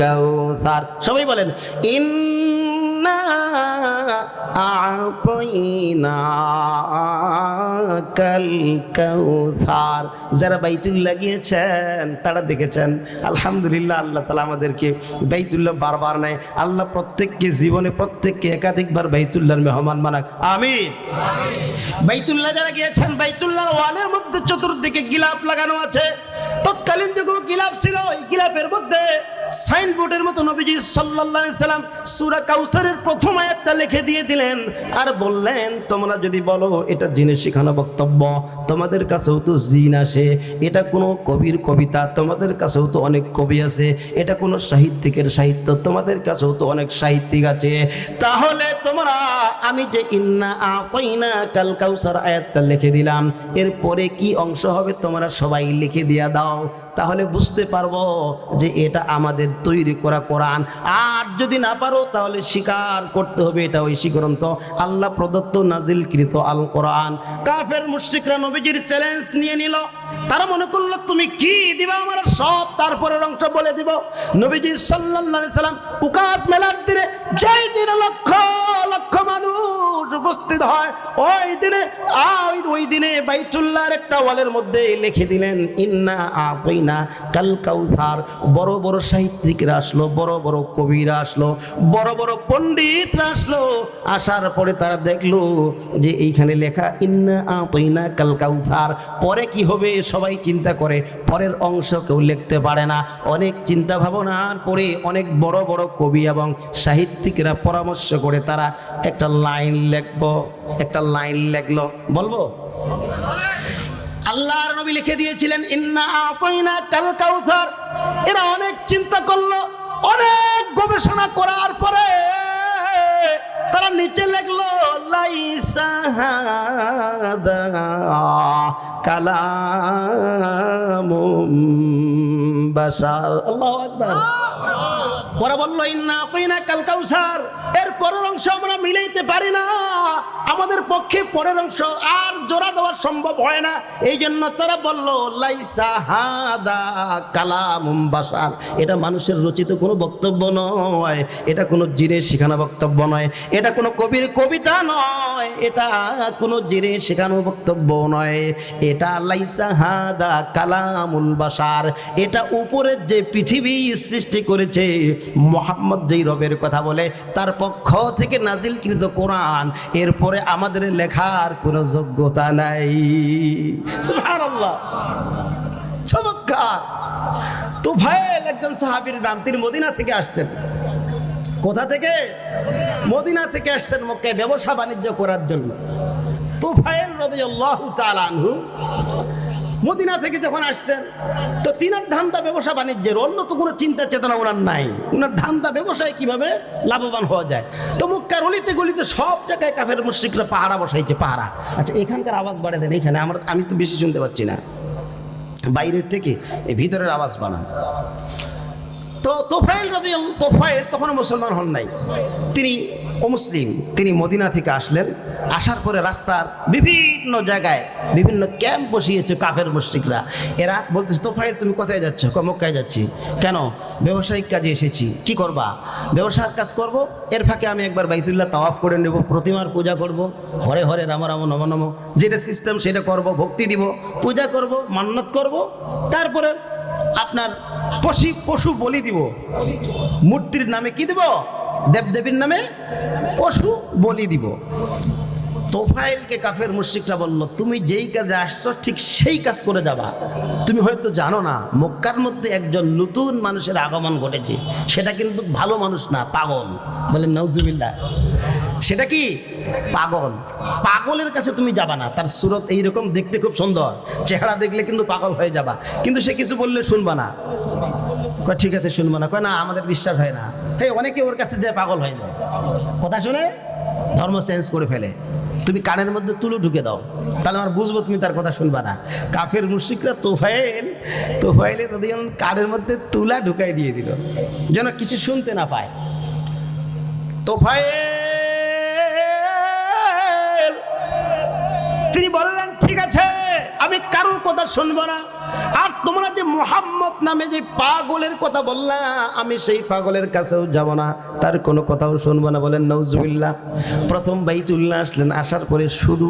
কাউসার। সবাই বলেন, ইন্না আ'তাইনা কাল কাউসার। যারা বাইতুল্লাহ গিয়েছেন তারা দেখেছেন, আলহামদুলিল্লাহ, আল্লাহ তাআলা আমাদেরকে বাইতুল্লাহ বারবার নেয়। আল্লাহ প্রত্যেককে জীবনে প্রত্যেককে একাধিকবার বাইতুল্লাহর মেহমান বানাক, আমিন। বাইতুল্লাহ যারা গিয়েছেন, বাইতুল্লাহর ওয়ালের মধ্যে চতুর্দিকে গিলাফ লাগানো আছে। তৎকালীন যুগে গিলাফ ছিল, এই গিলাফের মধ্যে সাইনবোর্ডের মতো নবীজি সাল্লাল্লাহু আলাইহি সাল্লাম সূরা কাউসারের প্রথম আয়াতটা লিখে দিয়ে দিলেন, আর বললেন, তোমরা যদি বলো এটা জিনের শিখানো বক্তব্য, তোমাদের কাছেও তো জিন আসে, এটা কোনো কবির কবিতা, তোমাদের কাছেও তো অনেক কবি আছে, এটা কোনো সাহিত্যিকের সাহিত্য, তোমাদের কাছেও তো অনেক সাহিত্যিক আছে, তাহলে তোমরা আমি যে ইন্না আ'তাইনা কাল কাউসার আয়াতটা লিখে দিলাম, এরপরে কি অংশ হবে তোমরা সবাই লিখে দিয়া দাও, তাহলে বুঝতে পারবো যে এটা আমাদের তৈরি করা কোরআন। আর যদি না পারো তাহলে স্বীকার করতে হবে এটা ঐশী গ্রন্থ, আল্লাহ প্রদত্ত নাজিলকৃত আল কোরআন। কাফের মুশরিকরা নবীজির চ্যালেঞ্জ নিয়ে নিল। তারা মনে করলো তুমি কি দিবা আমরা সব তারপরের অংশ বলে দিব। নবীজি সাল্লাল্লাহু আলাইহি সাল্লাম উকাত মেলার দিনে, যেই দিনে লক্ষ লক্ষ মানুষ উপস্থিত হয়, ওই দিনে বাইতুল্লাহর একটা ওয়ালের মধ্যে লিখে দিলেন, ইন্না আ'তাইনা কাল কাউসার। বড় বড় সাহিত্যিকরা আসলো, বড় বড় কবিরা আসলো, বড় বড় পণ্ডিতরা আসলো। আসার পরে তারা দেখলো যে এইখানে লেখা ইন্না আ'তাইনা কাল কাউসার, পরে কি হবে সবাই চিন্তা করে, পরের অংশ কেউ লিখতে পারে না। অনেক চিন্তা ভাবনার পরে অনেক বড় বড় কবি এবং সাহিত্যিকরা পরামর্শ করে তারা একটা লাইন লিখলো, বলবো? আল্লাহর নবী লিখে দিয়েছিলেন ইন্না আ'তাইনা কাল কাউসার। এরা অনেক চিন্তা করলো, অনেক গবেষণা করার পরে তারা নিচে লিখলো, লাইসা হাদা কালামুম বাশার। আল্লাহু আকবার। পরে বলল ইন্না আতাইনা কাল কাউসার, এর পরের অংশ আমরা মিলাইতে পারি না, আমাদের পক্ষে পরের অংশ আর জোড়া দেওয়া সম্ভব হয় না। এই জন্য তারা বলল লাইসা হাদা কালামুম বাশার, এটা মানুষের রচিত কোনো বক্তব্য নয়, এটা কোনো জিনে শেখানো বক্তব্য নয়, এটা কোনো কবির কবিতা নয়, এটা কোনো জিনে শেখানো বক্তব্য নয়, এটা লাইসা হাদা কালামুল বাশার, এটা উপরের যে পৃথিবী সৃষ্টি করেছে মুহাম্মদ যেই রবের কথা বলে তার পক্ষ থেকে নাজিলকৃত কোরআন, এরপরে আমাদের লেখার কোনো যোগ্যতা নাই। সুবহানাল্লাহ, চমৎকার। তুফাইল একজন সাহাবীর নাম, তিনি মদিনা থেকে আসছেন। কোথা থেকে? মদিনা থেকে আসছেন মক্কায় ব্যবসা বাণিজ্য করার জন্য। তুফাইল রাদিয়াল্লাহু তাআলা আনহু মদিনা থেকে যখন আসছেন তো তিনার ধান্দা ব্যবসা বাণিজ্যের, অন্য তো কোনো চিন্তা চেতনা ওনার নাই। ওনার ধান্দা ব্যবসায় কিভাবে লাভবান হওয়া যায়। তো মক্কার অলিতে গলিতে সব জায়গায় কাফের মুশরিকরা পাহারা বসাইছে, পাহারা। আচ্ছা, এখানকার আওয়াজ বাড়ে দেন, এখানে আমি তো বেশি শুনতে পাচ্ছি না, বাইরের থেকে এই ভিতরের আওয়াজ বাড়ান। তো তোফাইল তখনও মুসলমান হন নাই, তিনি অমুসলিম। তিনি মদিনা থেকে আসলেন, আসার পরে রাস্তার বিভিন্ন জায়গায় বিভিন্ন ক্যাম্প বসিয়েছে কাফের মুশরিকরা। এরা বলতেছে তোফাইল তুমি কোথায় যাচ্ছ? মক্কায় যাচ্ছি। কেন? ব্যবসায়িক কাজে এসেছি। কি করবা? ব্যবসার কাজ করব, এর ফাঁকে আমি একবার বাইতুল্লাহ তাওয়াফ করে নেব, প্রতিমার পূজা করব, হরে হরে রাম রাম নম নম যেটা সিস্টেম সেটা করব, ভক্তি দিব, পূজা করব, মান্নত করব, তারপরে আপনার পশু বলি দিব। মূর্তির নামে কি দিব? দেবদেবীর নামে পশু বলি দিব। তোফাইলকে কাফের মুশরিকরা বলল তুমি যেই কাজে আসছো ঠিক সেই কাজ করে যাবা। তুমি হয়তো জানো না মক্কার মধ্যে একজন নতুন মানুষের আগমন ঘটেছে, সেটা কিন্তু ভালো মানুষ না, পাগল। বলেন নাউজুবিল্লাহ। সেটা কি? পাগল। পাগলের কাছে তুমি যাবা না। তার সুরত এইরকম, দেখতে খুব সুন্দর, চেহারা দেখলে কিন্তু পাগল হয়ে যাবা, কিন্তু সে কিছু বললে শুনবা না। কয় ঠিক আছে শুনবা না। কয় না আমাদের বিশ্বাস হয় না। হ্যাঁ, অনেকে ওর কাছে যায় পাগল হয়ে যায়, কথা শুনে ধর্ম চেঞ্জ করে ফেলে। তুমি কানের মধ্যে তুলো ঢুকে দাও, তাহলে আমার বুঝবো তুমি তার কথা শুনবা না। কাফের মুশরিকরা তোফাইলের কানের মধ্যে তুলা ঢুকাই দিয়ে দিল যেন কিছু শুনতে না পায়। তোফাইল তিনি বললেন ঠিক আছে আমি কারোর কথা শুনবো না, আর তোমরা যে মুহাম্মদ নামে যে পাগলের কথা বললা আমি সেই পাগলের কাছেও যাব না, তার কোনো কথাও শুনবো না। বলেন নাউজুবিল্লাহ। প্রথম বাইতুল্লাহ আসলেন, আসার পরে শুধু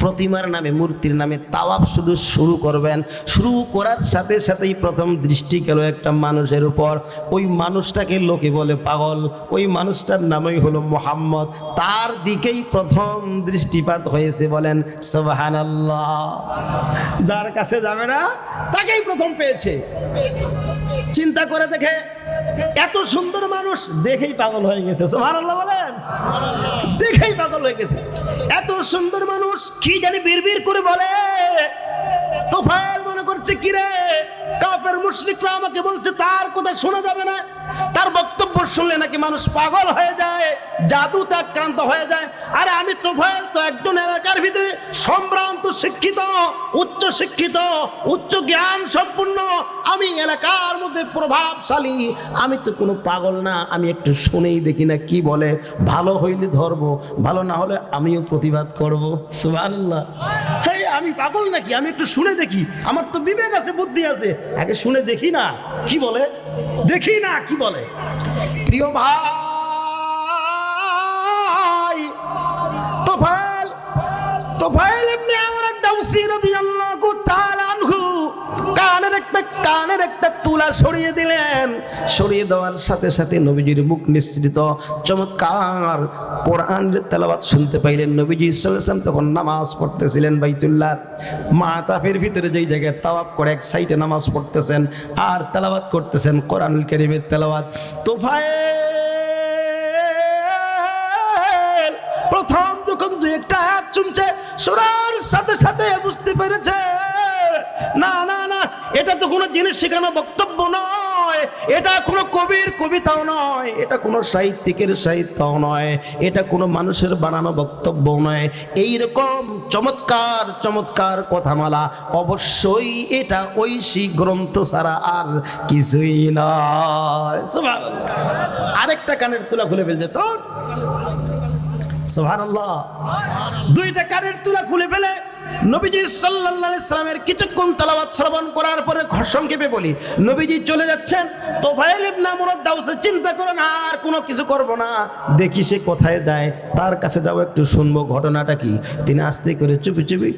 প্রতিমার নামে, মূর্তির নামে তাওয়াফ শুধু শুরু করবেন। শুরু করার সাথে সাথেই প্রথম দৃষ্টি গেল একটা মানুষের উপর। ওই মানুষটাকে লোকে বলে পাগল, ওই মানুষটার নামই হলো মুহাম্মদ, তার দিকেই প্রথম দৃষ্টিপাত হয়েছে। বলেন সুবহানাল্লাহ। যার কাছে যাবে না তাকেই প্রথম পেয়েছে। চিন্তা করে দেখে, এত সুন্দর মানুষ দেখেই পাগল হয়ে গেছে। সুবহানাল্লাহ বলেন, দেখেই পাগল হয়ে গেছে। এত সুন্দর মানুষ কি জানি বিড়বিড় করে বলে। তোফাইল মনে করছে কিরে কাফের মুশরিকরা আমাকে বলছে তার কথা শোনা যাবে না, তার বক্তব্য শুনলে নাকি মানুষ পাগল হয়ে যায়, জাদুতে আক্রান্ত হয়ে যায়। আরে আমি তোফাইল তো একজন এলাকার ভিতরে সম্ভ্রান্ত শিক্ষিত, উচ্চ শিক্ষিত, উচ্চ জ্ঞান সম্পূর্ণ, আমি এলাকার মধ্যে প্রভাবশালী, আমি তো কোনো পাগল না। আমি একটু শুনেই দেখি না কি বলে, ভালো হইলে ধরবো, ভালো না হলে আমিও প্রতিবাদ করব। সুবহানাল্লাহ। হ্যাঁ, আমি পাগল নাকি? আমি একটু শুনে দেখি, আমার তো বিবেক আছে, বুদ্ধি আছে, আগে শুনে দেখি না কি বলে, দেখি না কি বলে। প্রিয় ভাই, তোফাইল ইবনে আমর আদ-দাওসী রাদিয়াল্লাহু তাআলা আনহু কানের একটা তুলা সরিয়ে দিলেন। সরিয়ে দেওয়ার সাথে সাথে নবীজির মুখ নিঃসৃত চমৎকার কোরআনের তেলাওয়াত শুনতে পাইলেন। নবীজি সাল্লাল্লাহু আলাইহি ওয়াসাল্লাম তখন নামাজ পড়তেছিলেন বাইতুল্লাহ মাতাফের ভিতরে, যেই জায়গায় তাওয়াফ করে এক সাইডে নামাজ পড়তেছেন আর তেলাওয়াত করতেছেন কোরআনুল কারীমের তেলাওয়াত। তোফাইল প্রথম যখন দুই একটা আয়াত শুনছে, সূরার সাথে সাথে বুঝতে পেরেছে না না না, এটা তো কোনো জিনিস শেখানো বক্তব্য নয়, নয়, এটা কোনো কবির কবিতাও নয়, এটা কোনো সাহিত্যিকের সাহিত্যও নয়, এটা কোনো মানুষের বানানো বক্তব্য নয়। এইরকম চমৎকার চমৎকার কথামালা অবশ্যই এটা ঐশী গ্রন্থ ছাড়া আর কিছুই নয়। সুবহানাল্লাহ। আরেকটা কানের তুলা খুলে ফেলছে তো, সুবহানাল্লাহ। দুইটা কানের তুলা খুলে ফেলে নবীজি সাল্লাল্লাহু আলাইহি সাল্লামের কিছুক্ষণ তেলাওয়াত শ্রবণ করার পরে সংক্ষেপে বলি, নবীজি চলে যাচ্ছেন। তোফাইল ইবনে আমর আদ-দাওসী চিন্তা করেন আর কোনো কিছু করব না, দেখি সে কোথায় যায়, তার কাছে যাবো, একটু শুনবো ঘটনাটা কি। তিনি আস্তে করে চুপি চুপি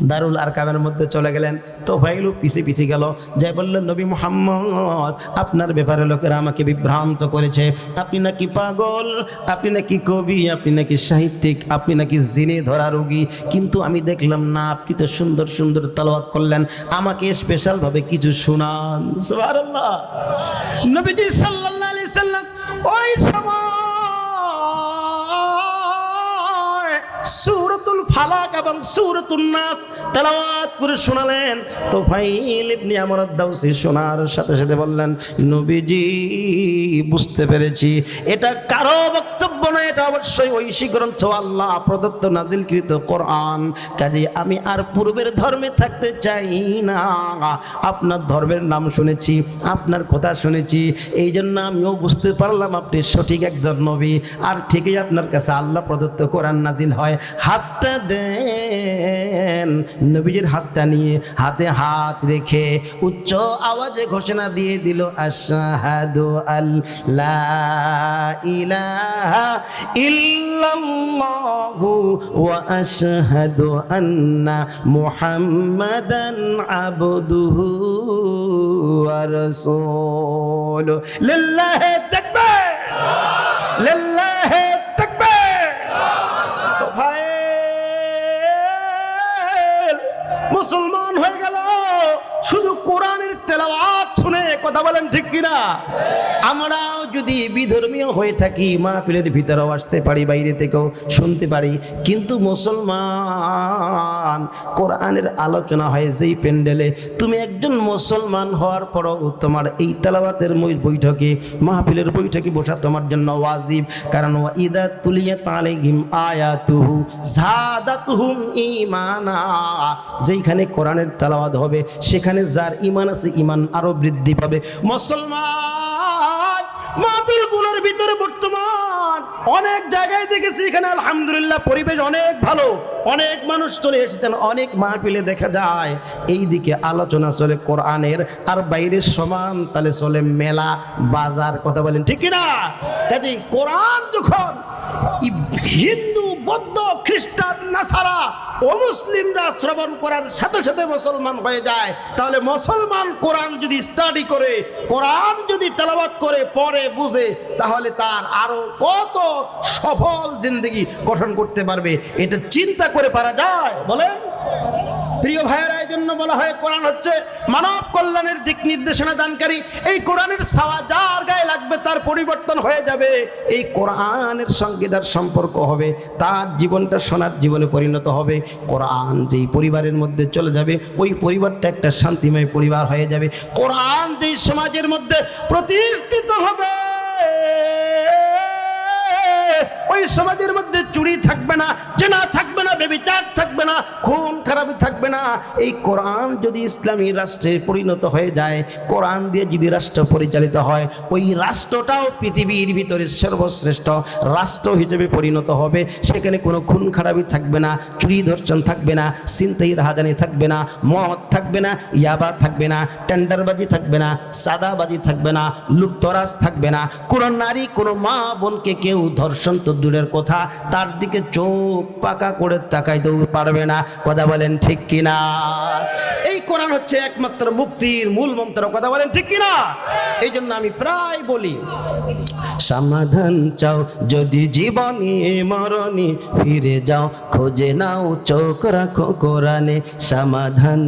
দারুল আরকামের মধ্যে চলে গেলেন। তোফাইলও পিছে পিছে গেল, যাই বললেন, নবী মুহাম্মদ, আপনার ব্যাপারে লোকেরা আমাকে বিভ্রান্ত করেছে, আপনি নাকি পাগল, আপনি নাকি কবি, আপনি নাকি সাহিত্যিক, আপনি নাকি জিনে ধরা রোগী, কিন্তু আমি দেখলাম না, আপনি তো সুন্দর সুন্দর তেলাওয়াত করলেন, আমাকে স্পেশাল ভাবে কিছু শোনান। সুবহানাল্লাহ। নবীজি সাল্লাল্লাহু আলাইহি সাল্লাম ওই সময় সূরাতুল ফালাক এবং সূরাতুন নাস তেলাওয়াত করে শোনালেন। তোফাইল ইবনে আমর আদ-দাওসী শোনার সাথে সাথে বললেন, নবীজি বুঝতে পেরেছি এটা কারো বক্তব্য নয়, এটা অবশ্যই ঐশী গ্রন্থ, আল্লাহ প্রদত্ত নাজিলকৃত কোরআন। কাজে আমি আর পূর্বের ধর্মে থাকতে চাই না, আপনার ধর্মের নাম শুনেছি, আপনার কথা শুনেছি, এই জন্য আমিও বুঝতে পারলাম আপনি সঠিক একজন নবী, আর ঠিকই আপনার কাছে আল্লাহ প্রদত্ত কোরআন নাজিল হয়। হাতটা দেন। নবীজির হাতটা নিয়ে হাতে হাত রেখে উচ্চ আওয়াজে ঘোষণা দিয়ে দিল, আশহাদু আল্লা ইলাহা ইল্লাল্লাহু ওয়া আশহাদু আন্না মুহাম্মাদান আবদুহু ওয়া রাসূলুহু। লিল্লাহি তাকবীর, লিল্লাহি তাকবীর। মুসলমান হয়ে গেল শুধু কোরআনের তেলাওয়াত শুনে, কথা বলেন ঠিক কিনা? আমরাও যদি বিধর্মীয় হয়ে থাকি, মাহফিলের ভিতরেও আসতে পারি, বাইরে থেকেও শুনতে পারি, কিন্তু মুসলমান কোরআনের আলোচনা হয় যেই প্যান্ডেলে, তুমি একজন মুসলমান হওয়ার পরও তোমার এই তেলাওয়াতের বৈঠকে, মাহফিলের বৈঠকে বসা তোমার জন্য ওয়াজিব। কারণ ওয়াইদা তুলিয়াত আলাইহিম আয়াতুহু যাদাতুহুম ঈমানা, যেইখানে কোরআনের তেলাওয়াত হবে সেখানে যার ঈমান আছে ঈমান আরো বৃদ্ধি পাবে। মুসলমান মাহফিলগুলোর ভিতরে বর্তমান অনেক জায়গায় দেখেছি, এখানে আলহামদুলিল্লাহ পরিবেশ অনেক ভালো, অনেক মানুষ চলে এসেছেন, অনেক মাহফিলে দেখা যায় এইদিকে আলোচনা চলে কোরআনের, আর বাইরের সমান তালে চলে মেলা বাজার, কথা বলেন ঠিক কিনা? কাজেই কোরআন যখন হিন্দু, বৌদ্ধ, খ্রিস্টান, নাসারা ও মুসলিমরা শ্রবণ করার সাথে সাথে মুসলমান হয়ে যায়, তাহলে মুসলমান কোরআন যদি স্টাডি করে, কোরআন যদি তেলাওয়াত করে, পড়ে, বুঝে, তাহলে তার আরো কত সফল জিন্দেগি গঠন করতে পারবে, এটা চিন্তা করে পারা যায়? বলেন প্রিয় ভাইয়েরা, এই জন্য বলা হয় কোরআন হচ্ছে মানব কল্যাণের দিক নির্দেশনা দানকারী। এই কোরআনের ছায়া যার গায়ে লাগবে তার পরিবর্তন হয়ে যাবে, এই কোরআনের সঙ্গে যার সম্পর্ক হবে তার জীবনটা সোনার জীবনে পরিণত হবে। কোরআন যেই পরিবারের মধ্যে চলে যাবে ওই পরিবারটা একটা শান্তিময় পরিবার হয়ে যাবে। কোরআন যেই সমাজের মধ্যে প্রতিষ্ঠিত হবে ওই সমাজের মধ্যে চুরি থাকবে না, জেনা থাকবে না, ব্যভিচার থাকবে না, খুন খারাপি থাকবে না। এই কোরআন যদি ইসলামী রাষ্ট্রে পরিণত হয়ে যায়, কোরআন দিয়ে যদি রাষ্ট্র পরিচালিত হয়, ওই রাষ্ট্রটাও পৃথিবীর ভিতরে সর্বশ্রেষ্ঠ রাষ্ট্র হিসেবে পরিণত হবে। সেখানে কোনো খুন খারাপি থাকবে না, চুরি ধর্ষণ থাকবে না, ছিনতাই রাহাজানি থাকবে না, মদ থাকবে না, ইয়াবা থাকবে না, টেন্ডারবাজি থাকবে না, সাদাবাজি থাকবে না, লুটতরাজ থাকবে না। কোনো নারী, কোনো মা বোনকে কেউ ধর্ষণ তো দূরের কথা, তার দিকে চোখ পাকা করে তাকাইতেও পারবে না, কথা বলেন ঠিক কিনা? এই কোরআন হচ্ছে একমাত্র মুক্তির মূল মন্ত্র, কথা বলেন ঠিক কিনা? এই জন্য আমি প্রায় বলি, সমাধান চাও যদি জীবনে মরণে, ফিরে যাও খোঁজে নাও চোখ রাখো কোরআনে। সমাধান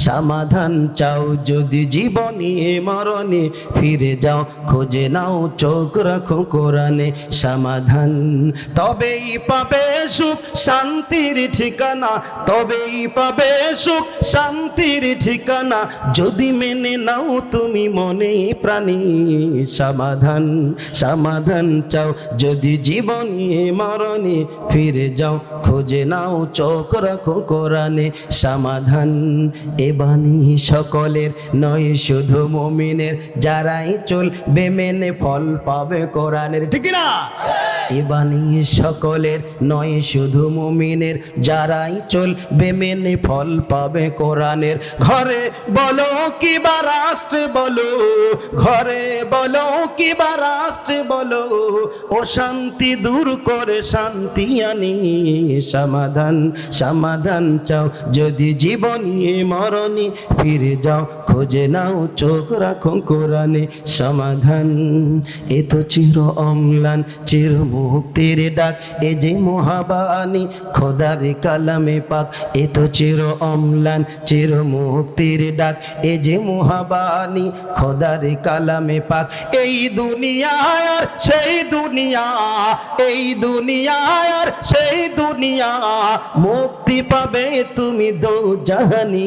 সমাধান চাও যদি জীবনে মরণে, ফিরে যাও খোঁজে নাও চোখ রাখো কোরআনে। সমাধান তবেই পাবে সুখ শান্তির ঠিকানা, তবেই পাবে সুখ শান্তির ঠিকানা, যদি মেনে নাও তুমি মনে প্রাণে সমাধান। সমাধান চাও যদি জীবনে মরণে, ফিরে যাও খুঁজে নাও চোখ রাখো কোরআনে সমাধান। এ বাণী সকলের নয় শুধু মুমিনের, যারাই চলবে মেনে ফল পাবে কোরআনের, ঠিক না? এ বাণী সকলের নয় শুধু মুমিনের, যারাই চলবে মেনে ফল পাবে কোরআনের। ঘরে বলো কিবা রাষ্ট্রে বলো, ঘরে বলো কিবা রাষ্ট্রে বলো, অশান্তি দূর করে শান্তি আনি সমাধান। সমাধান চাও যদি জীবনে মরণে, ফিরে যাও খুঁজে নাও চোখ রাখো কোরআনে সমাধান। এ তো চির অম্লান চির মুক্তির ডাক, এ যে মহাবাণী খোদার কালামে পাক। এ তো চির অম্লান চির মুক্তির ডাক, এ যে মহাবাণী খোদার কালামে পাক। এই দুনিয়া আর সেই দুনিয়া, এই দুনিয়া আর সেই দুনিয়া, মুক্তি পাবে তুমি দো জাহানি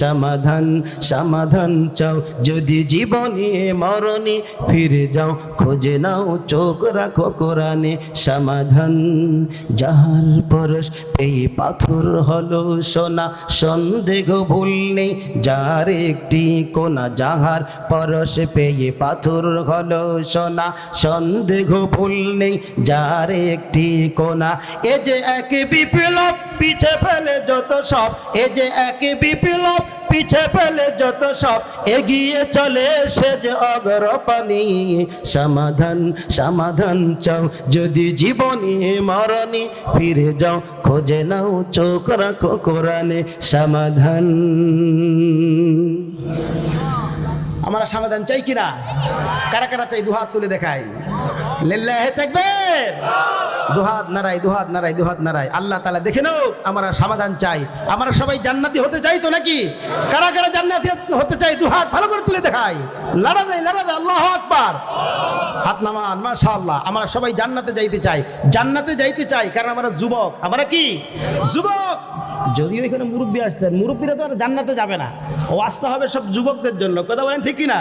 সমাধান। সমাধান চাও যদি জীবনে মরণে, ফিরে যাও খুঁজে নাও চোখ রাখো কোরআনে সমাধান। যাহার পরশ পেয়ে পাথর হলো সোনা, সন্দেহ ভুল নেই যার একটি কোনা। যাহার পরশ পেয়ে পাথর হলো সোনা, সন্দেহ ভুল নেই যার একটি কোনা। এ যে এক বিপ্লব পিছে ফেলে যত সব, এ যে এক বিপ্লব পিছে ফেলে যত সব, এগিয়ে চলে সে যে অগ্রপানি সমাধান। সমাধান চাও যদি জীবনে মরণে, ফিরে যাও খোঁজে নাও চোখ রাখো কোরআনে সমাধান। আমরা সমাধান চাই কিনা? কারা কারা চাই দুহাত তুলে দেখাই। লিল্লাহি তাকবীর। দুহাত নারাই, দুহাত নারাই, দুহাত নারাই। আল্লাহ তাআলা দেখে নাও আমরা সমাধান চাই। আমরা সবাই জান্নাতি হতে চাই তো নাকি? কারা কারা জান্নাতি হতে চাই দুহাত ভালো করে তুলে দেখাই। লড়া দেয়, লড়া দেয়। আল্লাহু আকবার। হাত নামান। মাশাআল্লাহ। আমরা সবাই জান্নাতে যাইতে চাই, জান্নাতে যাইতে চাই, কারণ আমরা যুবক। আমরা কি যুবক? যদিও এখানে মুরব্বী আসছেন, মুরব্বীরা তো আর জান্নাতে যাবে না, ও আসতে হবে সব যুবকদের জন্য। কথা বলেন ঠিক কিনা?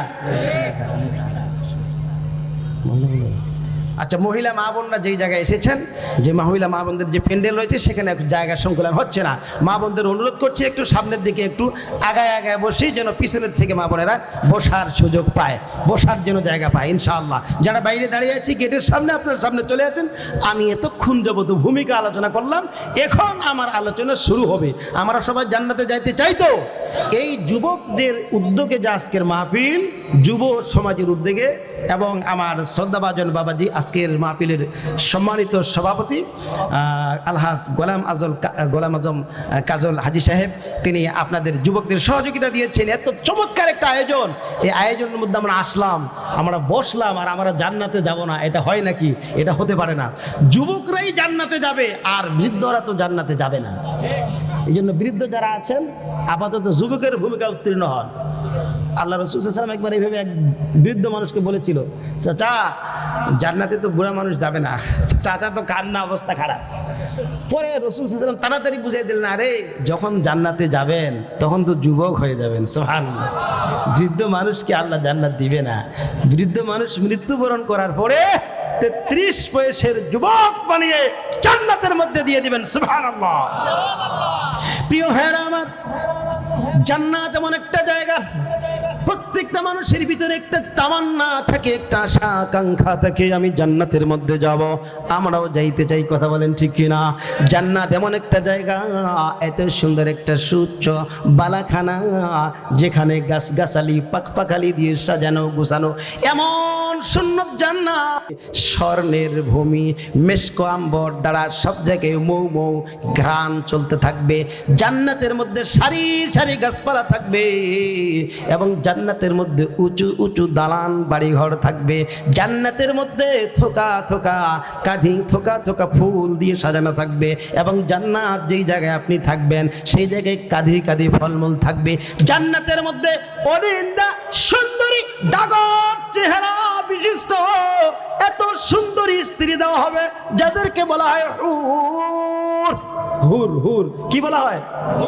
আচ্ছা, মহিলা মা বোনরা যেই জায়গায় এসেছেন, যে মহিলা মা বোনদের যে প্যান্ডেল রয়েছে, সেখানে জায়গা সংকুলন হচ্ছে না। মা বোনদের অনুরোধ করছি একটু সামনের দিকে একটু আগায় আগায় বসি, যেন পিছনের থেকে মা বোনেরা বসার সুযোগ পায়, বসার জন্য জায়গা পায় ইনশাআল্লাহ। যারা বাইরে দাঁড়িয়ে আছি গেটের সামনে, আপনার সামনে চলে আসেন। আমি এতক্ষণ যাবত ভূমিকা আলোচনা করলাম, এখন আমার আলোচনা শুরু হবে। আমরা সবাই জান্নাতে যাইতে চাই তো? এই যুবকদের উদ্যোগে যে আজকের মাহফিল, যুব সমাজের উদ্যোগে, এবং আমার শ্রদ্ধাভাজন বাবাজি আজকের মাহফিলের সম্মানিত সভাপতি আলহাজ গোলাম আজম কাজল হাজি সাহেব, তিনি আপনাদের যুবকদের সহযোগিতা দিয়েছেন। এত চমৎকার একটা আয়োজন, এই আয়োজনের মধ্যে আমরা আসলাম, আমরা বসলাম, আর আমরা জান্নাতে যাব না, এটা হয় নাকি? এটা হতে পারে না। যুবকরাই জান্নাতে যাবে, আর বৃদ্ধরা তো জান্নাতে যাবে না। এই জন্য বৃদ্ধ যারা আছেন আপাতত যুবকের ভূমিকা উত্তীর্ণ হন। আল্লাহ রাসূল সাল্লাল্লাহু আলাইহি ওয়াসাল্লাম একবার এইভাবে এক বৃদ্ধ মানুষকে বলেছিল, চাচা জান্নাতে তো বুড়া মানুষ যাবে না। চাচা তো কান্না, অবস্থা খারাপ। পরে রাসূল সাল্লাল্লাহু আলাইহি ওয়াসাল্লাম তাড়াতাড়ি বুঝিয়ে দিলেন, আরে যখন জান্নাতে যাবেন তখন তো যুবক হয়ে যাবেন। সুবহানাল্লাহ। বৃদ্ধ মানুষকে আল্লাহ জান্নাত দিবে না। বৃদ্ধ মানুষ মৃত্যুবরণ করার পরে 33 বয়সের যুবক বানিয়ে জান্নাতের মধ্যে দিয়ে দিবেন। সুবহানাল্লাহ। প্রিয় ভাইরা আমার, জান্নাত এমন একটা জায়গা, প্রত্যেকটা মানুষের ভিতরে একটা তামান্না থাকে, একটা আশা আকাঙ্ক্ষা থাকে, আমি জান্নাতের মধ্যে যাব, আমরাও যাইতে চাই। কথা বলেন ঠিক কিনা? জান্নাত এমন একটা জায়গা, এত সুন্দর একটা সুচ্চ বালাখানা, যেখানে গাছগাছালি পাকপাখালি দিয়ে সাজানো গুছানো, এমন সুন্নত জান্নাত। স্বর্ণের ভূমি, মেশকো আম্বর দ্বারা সব জায়গায় মৌ মৌ ঘ্রাণ চলতে থাকবে। জান্নাতের মধ্যে সারি সারি গাছপালা থাকবে, এবং জান্নাতের মধ্যে উঁচু উঁচু দালান বাড়িঘর থাকবে। জান্নাতের মধ্যে থোকা থোকা কাঁধি থোকা থোকা ফুল দিয়ে সাজানো থাকবে, এবং জান্নাত যেই জায়গায় আপনি থাকবেন সেই জায়গায় কাঁধি কাঁধি ফলমূল থাকবে। জান্নাতের মধ্যে অনিন্দা সুন্দরী ডাগর চেহারা বিশিষ্ট এত সুন্দরী স্ত্রী দেওয়া হবে যাদেরকে বলা হয় হুর। হুর হুর কি বলা হয়?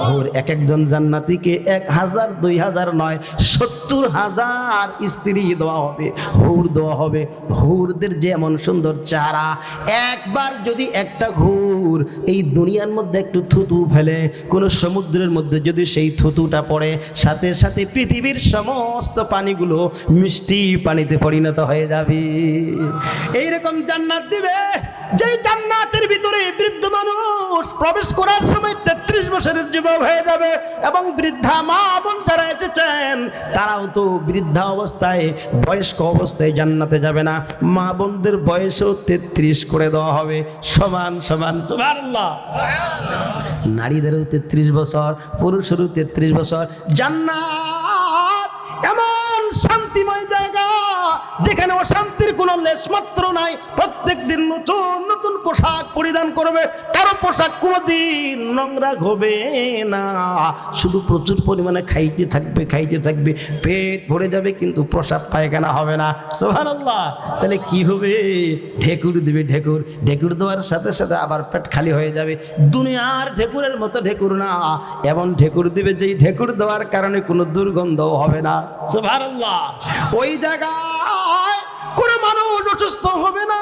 হুর। এক একজন জান্নাতীকে 1000 2000 নয় 70,000 স্ত্রী দেওয়া হবে, হুর দেওয়া হবে। হুরদের যেমন সুন্দর চেহারা, একবার যদি একটা হুর এই দুনিয়ার মধ্যে একটু থুতু ফেলে, কোনো সমুদ্রের মধ্যে যদি সেই থুতুটা পড়ে, সাথে সাথে পৃথিবীর সমস্ত পানিগুলো মিষ্টি পানিতে পরিণত হয়ে যাবে। এইরকম জান্নাত দিবে, যেই জান্নাতের ভিতরে বৃদ্ধ মানুষ প্রবেশ করার সময় 33 বছরের যুবক হয়ে যাবে, এবং বৃদ্ধা মা বোন যারা এসেছেন তারাও তো বৃদ্ধা অবস্থায়, বয়স্ক অবস্থায় জান্নাতে যাবে না, মা বোনদের বয়সও 33 করে দেওয়া হবে, সমান সমান। সুবহানাল্লাহ। নারীদেরও 33 বছর, পুরুষেরও 33 বছর। জান্নাত এমন শান্তিময় জায়গা যেখানে অশান্তির কোনো লেশমাত্র নাই। প্রত্যেক দিন নতুন নতুন পোশাক পরিধান করবে, কারো পোশাক কোনোদিন নোংরা হবে না। শুধু প্রচুর পরিমাণে খাইতে থাকবে, খাইতে থাকবে, পেট ভরে যাবে, কিন্তু প্রসাব পায়খানা হবে না। সুবহানাল্লাহ। তাহলে কি হবে? ঢেকুর দিবে, ঢেকুর। ঢেকুর দেওয়ার সাথে সাথে আবার পেট খালি হয়ে যাবে। দুনিয়ার ঢেকুরের মতো ঢেকুর না, এমন ঢেকুর দিবে যেই ঢেকুর দেওয়ার কারণে কোনো দুর্গন্ধও হবে না। সুবহানাল্লাহ। ওই জায়গায় কোনো মানুষ অসুস্থ হবে না,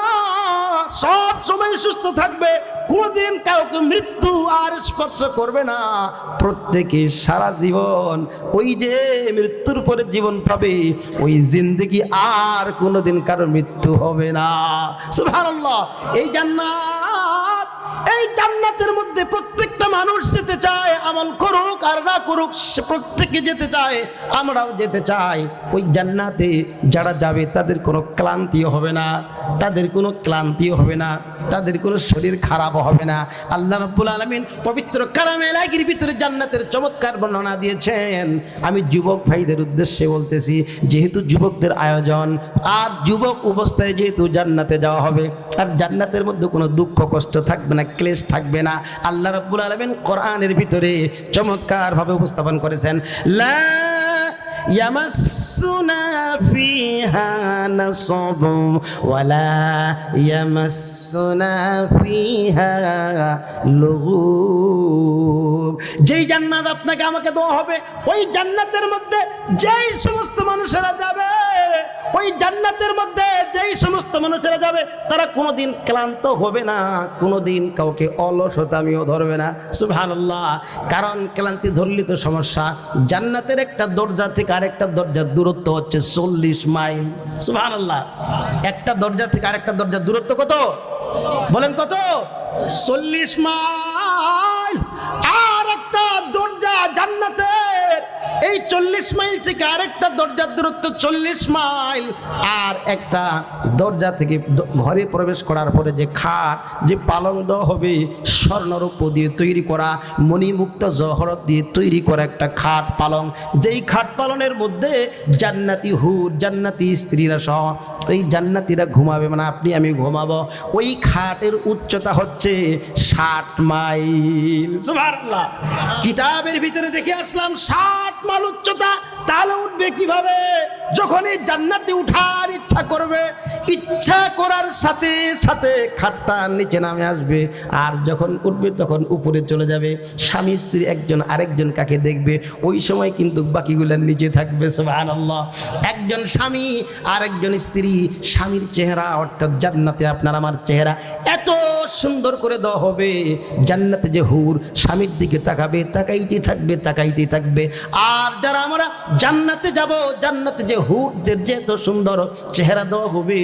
সব সময় সুস্থ থাকবে, কোনদিন কাউকে মৃত্যু আর স্পর্শ করবে না। প্রত্যেকে সারা জীবন ওই যে মৃত্যুর পরে জীবন পাবে, ওই জিন্দেগি আর কোনোদিন কারো মৃত্যু হবে না। সুবহানাল্লাহ। এই জান্নাত, এই জান্নাতের মধ্যে প্রত্যেকটা মানুষ যেতে চায়, আমল করুক আর না করুক, সে প্রত্যেকে যেতে চায়, আমরাও যেতে চাই। ওই জান্নাতে যারা যাবে তাদের কোনো ক্লান্তিও হবে না, তাদের কোনো ক্লান্তিও হবে না, তাদের কোনো শরীর খারাপ হবে না। আল্লাহ রাব্বুল আলামিন পবিত্র কালামে লাকির ভিতরে জান্নাতের চমৎকার বর্ণনা দিয়েছেন। আমি যুবক ভাইদের উদ্দেশ্যে বলতেছি, যেহেতু যুবকদের আয়োজন, আর যুবক অবস্থায় যেহেতু জান্নাতে যাওয়া হবে, আর জান্নাতের মধ্যে কোনো দুঃখ কষ্ট থাকবে না, ক্লেশ থাকবে না। আল্লাহ রাব্বুল আলামিন কোরআনের ভিতরে চমৎকারভাবে উপস্থাপন করেছেন, লা ইয়ামাসসুনা ফিহা নাসাব ওয়ালা ইয়ামাসসুনা ফিহা লুগুব। যেই জান্নাত আপনাকে আমাকে দেওয়া হবে, ওই জান্নাতের মধ্যে যেই সমস্ত মানুষেরা যাবে, ওই জান্নাতের মধ্যে যেই সমস্ত মানুষেরা যাবে, তারা কোনোদিন ক্লান্ত হবে না, কোনোদিন কাউকে অলসতামিও ধরবে না। সুবহানাল্লাহ। কারণ ক্লান্তি ধরলে তো সমস্যা। জান্নাতের একটা দরজা থেকে আরেকটা দরজার দূরত্ব হচ্ছে 40 মাইল। সুবহানাল্লাহ। একটা দরজা থেকে আরেকটা দরজার দূরত্ব কত বলেন? কত? 40 মাইল। আর একটা দরজা জান্নাতের, এই 40 মাইল থেকে আরেকটা দরজার দূরত্ব 40 মাইল। আর একটা দরজা থেকে ঘরে প্রবেশ করার পরে যে খাট, যে পালং দেওয়া হবে, স্বর্ণরূপ দিয়ে তৈরি করা, মণিমুক্তা জহরত দিয়ে তৈরি করা একটা খাট পালং, যেই খাট পালনের মধ্যে জান্নাতি হুর, জান্নাতি স্ত্রীরা সহ ওই জান্নাতিরা ঘুমাবে, মানে আপনি আমি ঘুমাবো। ওই খাটের উচ্চতা হচ্ছে 60 মাইল। সুবহানাল্লাহ। কিতাবের ভিতরে দেখে আসলাম 60 মাইল উচ্চতা। তাহলে উঠবে কিভাবে? যখন এই জান্নাতে উঠার ইচ্ছা করবে, ইচ্ছা করার সাথে সাথে খাটটা নিচে নামে আসবে, আর যখন উঠবে তখন উপরে চলে যাবে। স্বামী স্ত্রী একজন আরেকজন কাকে দেখবে, ওই সময় কিন্তু বাকিগুলোর নিচে থাকবে। সুবহানাল্লাহ। একজন স্বামী আর একজন স্ত্রী, স্বামীর চেহারা অর্থাৎ জান্নাতে আপনার আমার চেহারা এত সুন্দর করে দেওয়া হবে, জান্নাতে যে হুর স্বামীর দিকে তাকাবে, তাকাইতে থাকবে, তাকাইতে থাকবে। আর যারা আমরা জান্নাতে যাব, জান্নাতে যে হুরদের যে এত সুন্দর চেহারা দেওয়া হবে,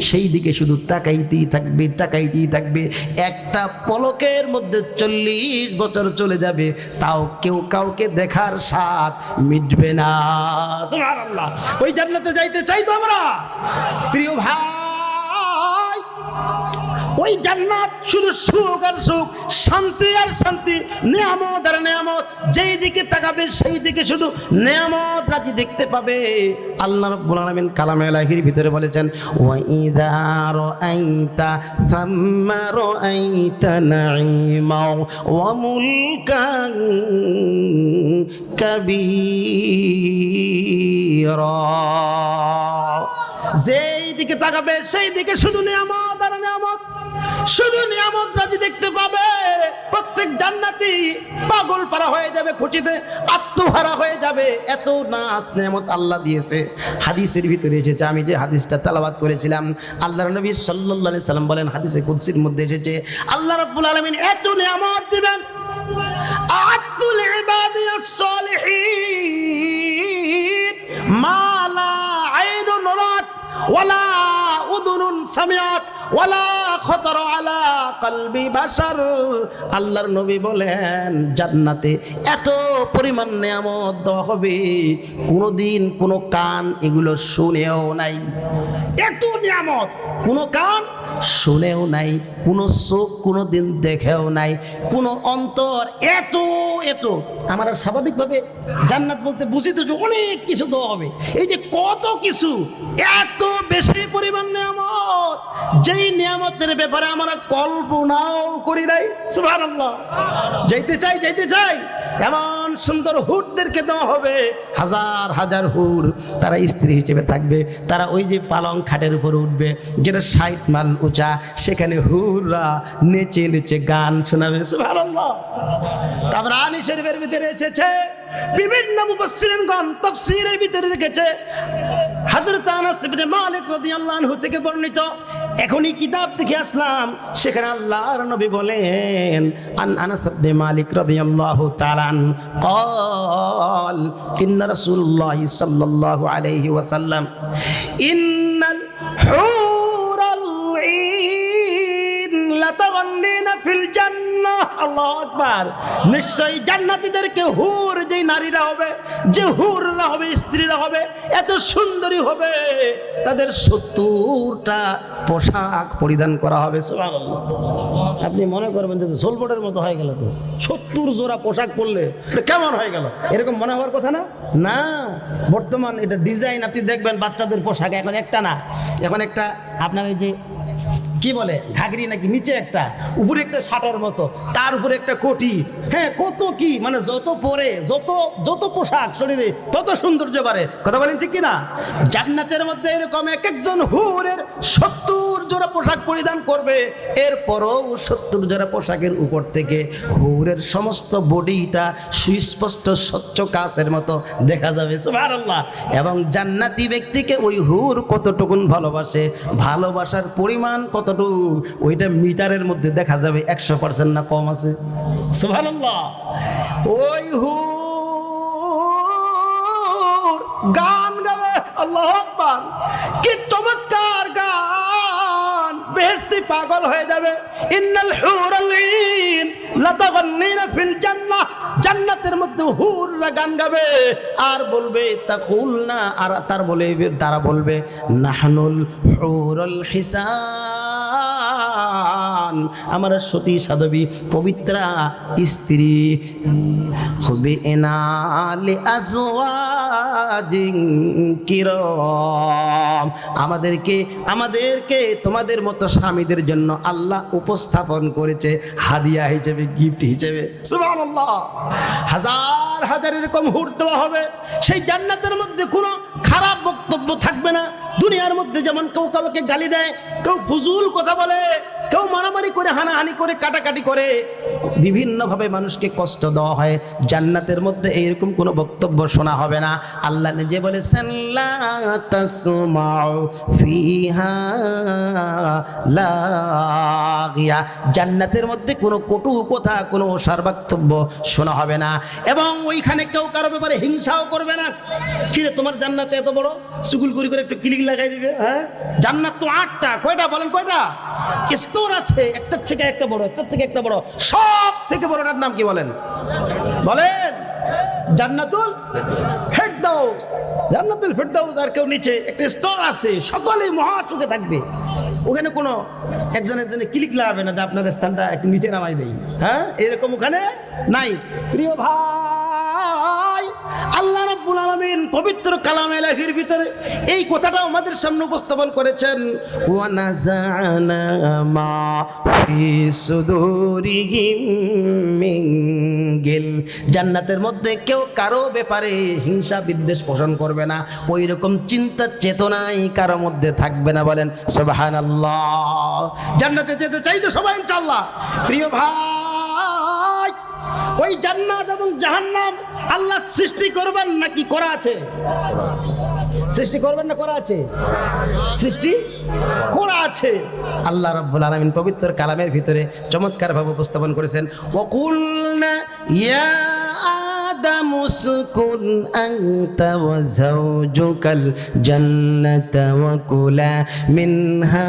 সেই দিকে শুধু তাকাইতেই থাকবে, তাকাইতেই থাকবে। একটা পলকের মধ্যে 40 বছর চলে যাবে, তাও কেউ কাউকে দেখার স্বাদ মিটবে না। সুবহানাল্লাহ। ওই জান্নাতে যাইতে চাই তো আমরা, প্রিয় ভাই। ওই জান্নাত শুধু সুখ আর সুখ, শান্তি আর শান্তি, নিয়ামত আর নিয়ামত। যেই দিকে তাকাবে সেই দিকে শুধু নিয়ামত রাজি দেখতে পাবে। আল্লাহ রাব্বুল আলামিন কালামে ইলাহির ভিতরে বলেছেন, ওয়া ইযা রাআইতা থাম্মা রাআইতা নাঈমা ওয়া মুলকান কাবীরা। যেই যেদিকে তাকাবে সেই দিকে শুধু নিয়ামত আর নিয়ামত, শুধু নিয়ামত রাজি দেখতে পাবে। প্রত্যেক জান্নাতি পাগল পারা হয়ে যাবে, খুশিতে আত্মহারা হয়ে যাবে, এত নাজ নিয়ামত আল্লাহ দিয়েছে। হাদিসের ভিতরে এসেছে, আমি যে হাদিসটা তেলাওয়াত করেছিলাম, আল্লাহর নবী সাল্লাল্লাহু আলাইহি সাল্লাম বলেন, হাদিসে কুদসির মধ্যে এসেছে, আল্লাহ রাব্বুল আলামিন এত নিয়ামত দিবেন, আ'আদ্দুল ইবাদিয়াস সালিহিন মা লা আইনুন রাত ওয়ালা উযুনুন সামিআত ওয়ালা খাতার আলা কলবি বাশার। আল্লাহর নবী বলেন, জান্নাতে এত পরিমাণ নিয়ামত দেওয়া হবে, কোনোদিন কোনো কান এগুলো শুনেও নাই। এত নিয়ামত কোনো কান শুনেও নাই, কোনো চোখ কোনোদিন দেখেও নাই, কোনো অন্তর এত এত। আমরা স্বাভাবিকভাবে জান্নাত বলতে বুঝি তো যে অনেক কিছু দেওয়া হবে, এই যে কত কিছু, এত বেশি পরিমাণ নিয়ামত, যেই নিয়ামতের ব্যাপারে আমরা কল্পনাও করি নাই। সুবহানাল্লাহ। যাইতে চাই, যাইতে চাই। এমন সুন্দর হুরদেরকে দেওয়া হবে, হাজার হাজার হুর, তারা স্ত্রী হিসেবে থাকবে, তারা ওই যে পালং খাটের উপর উঠবে যেটা 60 মাইল উঁচা, সেখানে হুররা নেচে নেচে গান শোনাবে। সুবহানাল্লাহ। তারপর আনি শরীফের ভিতরে এসেছে, বিভিন্ন মুফাসসিরিনগণ তাফসীরের ভিতরে রেখেছে, হযরত আনাস ইবনে মালিক রাদিয়াল্লাহু আনহু থেকে বর্ণিত, এখনই কিতাব থেকে আসলাম, সেখানে আল্লাহর নবী বলেন, আনাস ইবনে মালিক রাদিয়াল্লাহু তাআলা قال إن رسول الله صلى الله عليه وسلم إن الحور العين لتغنين في الجنة। আল্লাহু আকবার। নিশ্চয়ই জান্নাতীদেরকে হুর, যে নারীরা হবে, যে হুররা হবে, স্ত্রীরা হবে, এত সুন্দরী হবে, তাদের 70টা পোশাক পরিধান করা হবে। সুবহানাল্লাহ। আপনি মনে করবেন যে সোলবোর্ডের মতো হয়ে গেল, তো 70 জোড়া পোশাক পরলে কেমন হয়ে গেল, এরকম মনে হওয়ার কথা না। না, বর্তমান এটা ডিজাইন আপনি দেখবেন, বাচ্চাদের পোশাক এখন একটা না, এখন একটা আপনার ওই যে কি বলে ঘাগরি নাকি, নিচে একটা, উপরে একটা শার্টের মতো, তার উপরে একটা কোটি, হ্যাঁ কত কি, মানে যত পরে যত যত পোশাক শরীরে তত সৌন্দর্য বাড়ে। কথা বলেন ঠিক কিনা? জান্নাতের মধ্যে এরকম এক একজন হুরের 70 জোড়া পোশাক পরিধান করবে, এরপরও 70 জোড়া পোশাকের উপর থেকে হুরের সমস্ত বডিটা সুস্পষ্ট স্বচ্ছ কাচের মতো দেখা যাবে। সুবহানাল্লাহ। এবং জান্নাতি ব্যক্তিকে ওই হুর কতটুকুন ভালোবাসে, ভালোবাসার পরিমাণ কতটুকু, ওইটা মিটারের মধ্যে দেখা যাবে, 100% না কম আছে। সুবহানাল্লাহ। ওই হুর গান গাবে, আল্লাহু আকবার, কি চমৎকার গান, বেহেশতি পাগল হয়ে যাবে। ইন্নাল হুরাল ঈন লাতাগান্নিনা ফিল জান্নাহ, জান্নাতের মধ্যে হুররা গান গাবে আর বলবে, তাকুলনা, আর তারা বলবে, নাহনুল হুরুল হিসান, আমরা সতী সাধবী পবিত্রা স্ত্রী, খুবই এনালি আজওয়াজিন কিরাম, আমাদেরকে তোমাদের মতো স্বামীদের জন্য আল্লাহ উপস্থাপন করেছে হাদিয়া হিসেবে, গিফট হিসেবে। সুবহানাল্লাহ। হাজার হাজার এরকম হুর দেওয়া হবে। সেই জান্নাতের মধ্যে কোনো খারাপ বক্তব্য থাকবে না। দুনিয়ার মধ্যে যেমন কেউ কাউকে গালি দেয়, কেউ ফুজুল কথা বলে, কেউ মারামারি করে, হানাহানি করে, কাটাকাটি করে, বিভিন্নভাবে মানুষকে কষ্ট দেওয়া হয়, জান্নাতের মধ্যে এইরকম কোনো বক্তব্য শোনা হবে না। আল্লাহ নিজে বলেছেন, লা তাসমাউ ফিহা লাগিয়া, জান্নাতের মধ্যে কোনো কটু কথা, কোনো অসার বক্তব্য শোনা হবে না। এবং ওইখানে কেউ কারো ব্যাপারে হিংসাও করবে না। কি রে, তোমার জান্নাতে এত বড়, সুকুল করে করে একটু ক্লিক লাগাই দিবে। হ্যাঁ, জান্নাত তো 8টা, কয়টা বলেন, কয়টা স্তর আছে, একটার থেকে একটা বড়, একটার থেকে একটা বড়, সব থেকে বড়টার নাম কি বলেন? বলেন। জান্নাতুল ফেরদাউস। জান্নাতুল ফেরদাউস, আর কেউ নিচে একটা স্তর আছে, সকলেই মহাসুখে থাকবে। ওখানে কোনো একজনে ক্লিক লাগাবে না যে আপনার স্থানটা একটু নিচে নামাই দেই। হ্যাঁ, এরকম ওখানে নাই। প্রিয় ভাই, আল্লাহ রাব্বুল আলামিন পবিত্র কালামে ইলাহির ভিতরে এই কথাটা আমাদের সামনে উপস্থাপন করেছেন, ওয়া নাযা'না মা ফি সুদুরিহিম মিন গিল। জান্নাতের মধ্যে কেউ কারো ব্যাপারে হিংসা বিদ্বেষ পোষণ করবে না, ওই রকম চিন্তা চেতনাই কারো মধ্যে থাকবে না। বলেন সুবহানাল্লাহ। জান্নাতে যেতে চাই তো সবাই ইনশাআল্লাহ। প্রিয় ভাই, ওই জান্নাত এবং জাহান্নাম আল্লাহ সৃষ্টি করবেন নাকি করা আছে? সৃষ্টি করবেন না করা আছে? সৃষ্টি করা আছে। আল্লাহ রাব্বুল আলামিন পবিত্র কালামের ভিতরে চমৎকার ভাবে উপস্থাপন করেছেন, ওয়াকুলনা ইয়া আদামু উসকুন আনতা ওয়া যাওজুকাল জান্নাতা ওয়া কুলা মিনহা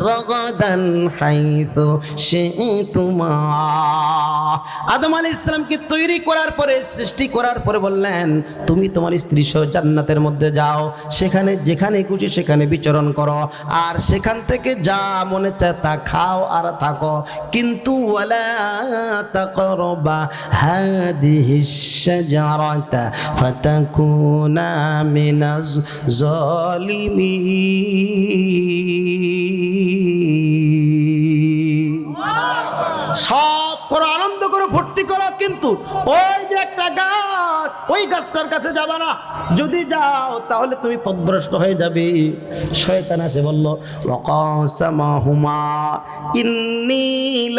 রাগাদান হাইথু শি'তুমা। আদম আলাইহিস সালামকে তৈরি করার পরে, সৃষ্টি করার পরে বললেন, তুমি তোমার স্ত্রী সহ জান্নাতের মধ্যে যাও, সেখানে যেখানে খুশি সেখানে বিচরণ করো, আর সেখান থেকে যা মনে চায় তা খাও আর থাকো, কিন্তু ওয়ালা তাকরাবা হাদিহিশ শাজারাতা ফাতাকুনা মিনাজ জালিমিন। সব করো, আনন্দ করো, ফুর্তি করো, কিন্তু ওই যে একটা গাছ, ওই গাছটার কাছে যাবে না। যদি যাও তাহলে তুমি পথভ্রষ্ট হয়ে যাবে। শয়তান এসে বলল, ওয়াকাসামাহুমা ইন্নী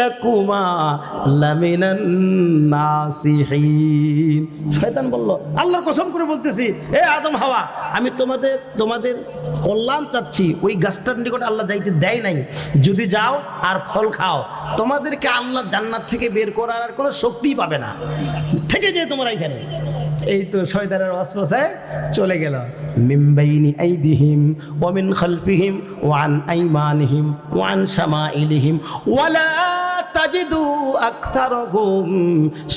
লাকুমা লামিনান নাসিহিন। শয়তান বলল, আল্লাহর কসম করে বলতেছি, এ আদম হাওয়া, আমি তোমাদের কল্যাণ চাচ্ছি, ওই গাছটার নিকট আল্লাহ যাইতে দেয় নাই। যদি যাও আর ফল খাও, তোমাদেরকে আল্লাহ জান্নাত থেকে বের করার আর কোনো শক্তিই পাবে না, থেকে যে তোমরা এখানে। এই তো শয়তানের ওয়াসওয়াসায় চলে গেল। মিন বাইনি আইদিহিম ওয়া মিন খালফিহিম ওয়া আন আইমানিহিম ওয়া আন শামাইলিহিম ওয়া লা তাজিদু আকসারহুম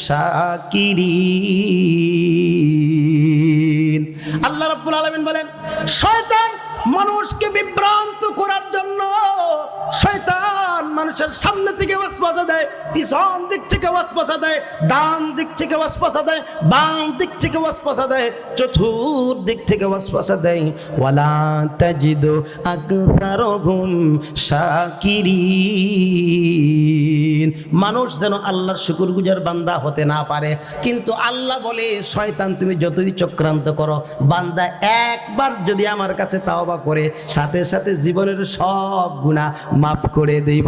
শাকিরিন। আল্লাহ রাব্বুল আলামিন বলেন, শয়তান মানুষকে বিভ্রান্ত করার জন্য শয়তান মানুষের সামনে থেকে ওয়াসওয়াসা দেয়, পিছন দিক থেকে ওয়াসওয়াসা দেয়, ডান দিক থেকে ওয়াসওয়াসা দেয়, বাম দিক থেকে ওয়াসওয়াসা দেয়, চতুর্দিক থেকে ওয়াসওয়াসা দেয়। ওয়ালা তাজিদু আকসারহুম শাকিরিন। মানুষ যেন আল্লাহর শুকরগুজার বান্দা হতে না পারে। কিন্তু আল্লাহ বলে, শয়তান তুমি যতই চক্রান্ত করো, বান্দা একবার যদি আমার কাছে তাওবা করে, সাথে সাথে জীবনের সব গুনাহ মাফ করে দেব।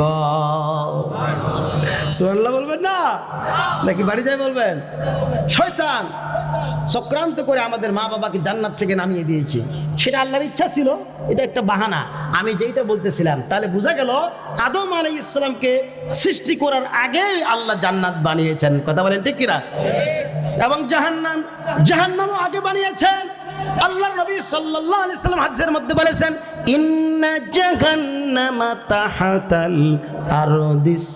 সুবহানাল্লাহ বলবেন না নাকি বাড়ি যাই বলবেন? শয়তান চক্রান্ত করে আমাদের মা বাবাকে জান্নাত থেকে নামিয়ে দিয়েছে, সেটা আল্লাহর ইচ্ছা ছিল, এটা একটা বাহানা। আমি যেটা বলতেছিলাম, তাহলে বোঝা গেল আদম আলাইহিস সালামকে সৃষ্টি করার আগেই আল্লাহ জান্নাত বানিয়েছেন। কথা বলেন ঠিক কিনা? এবং জাহান্নামও আগে বানিয়েছেন। আল্লাহর নবী সাল্লাল্লাহু আলাইহি সাল্লাম হাদিসের মধ্যে বলেছেন, ইন্না জাহান্নামা তাহাতাল আরদিস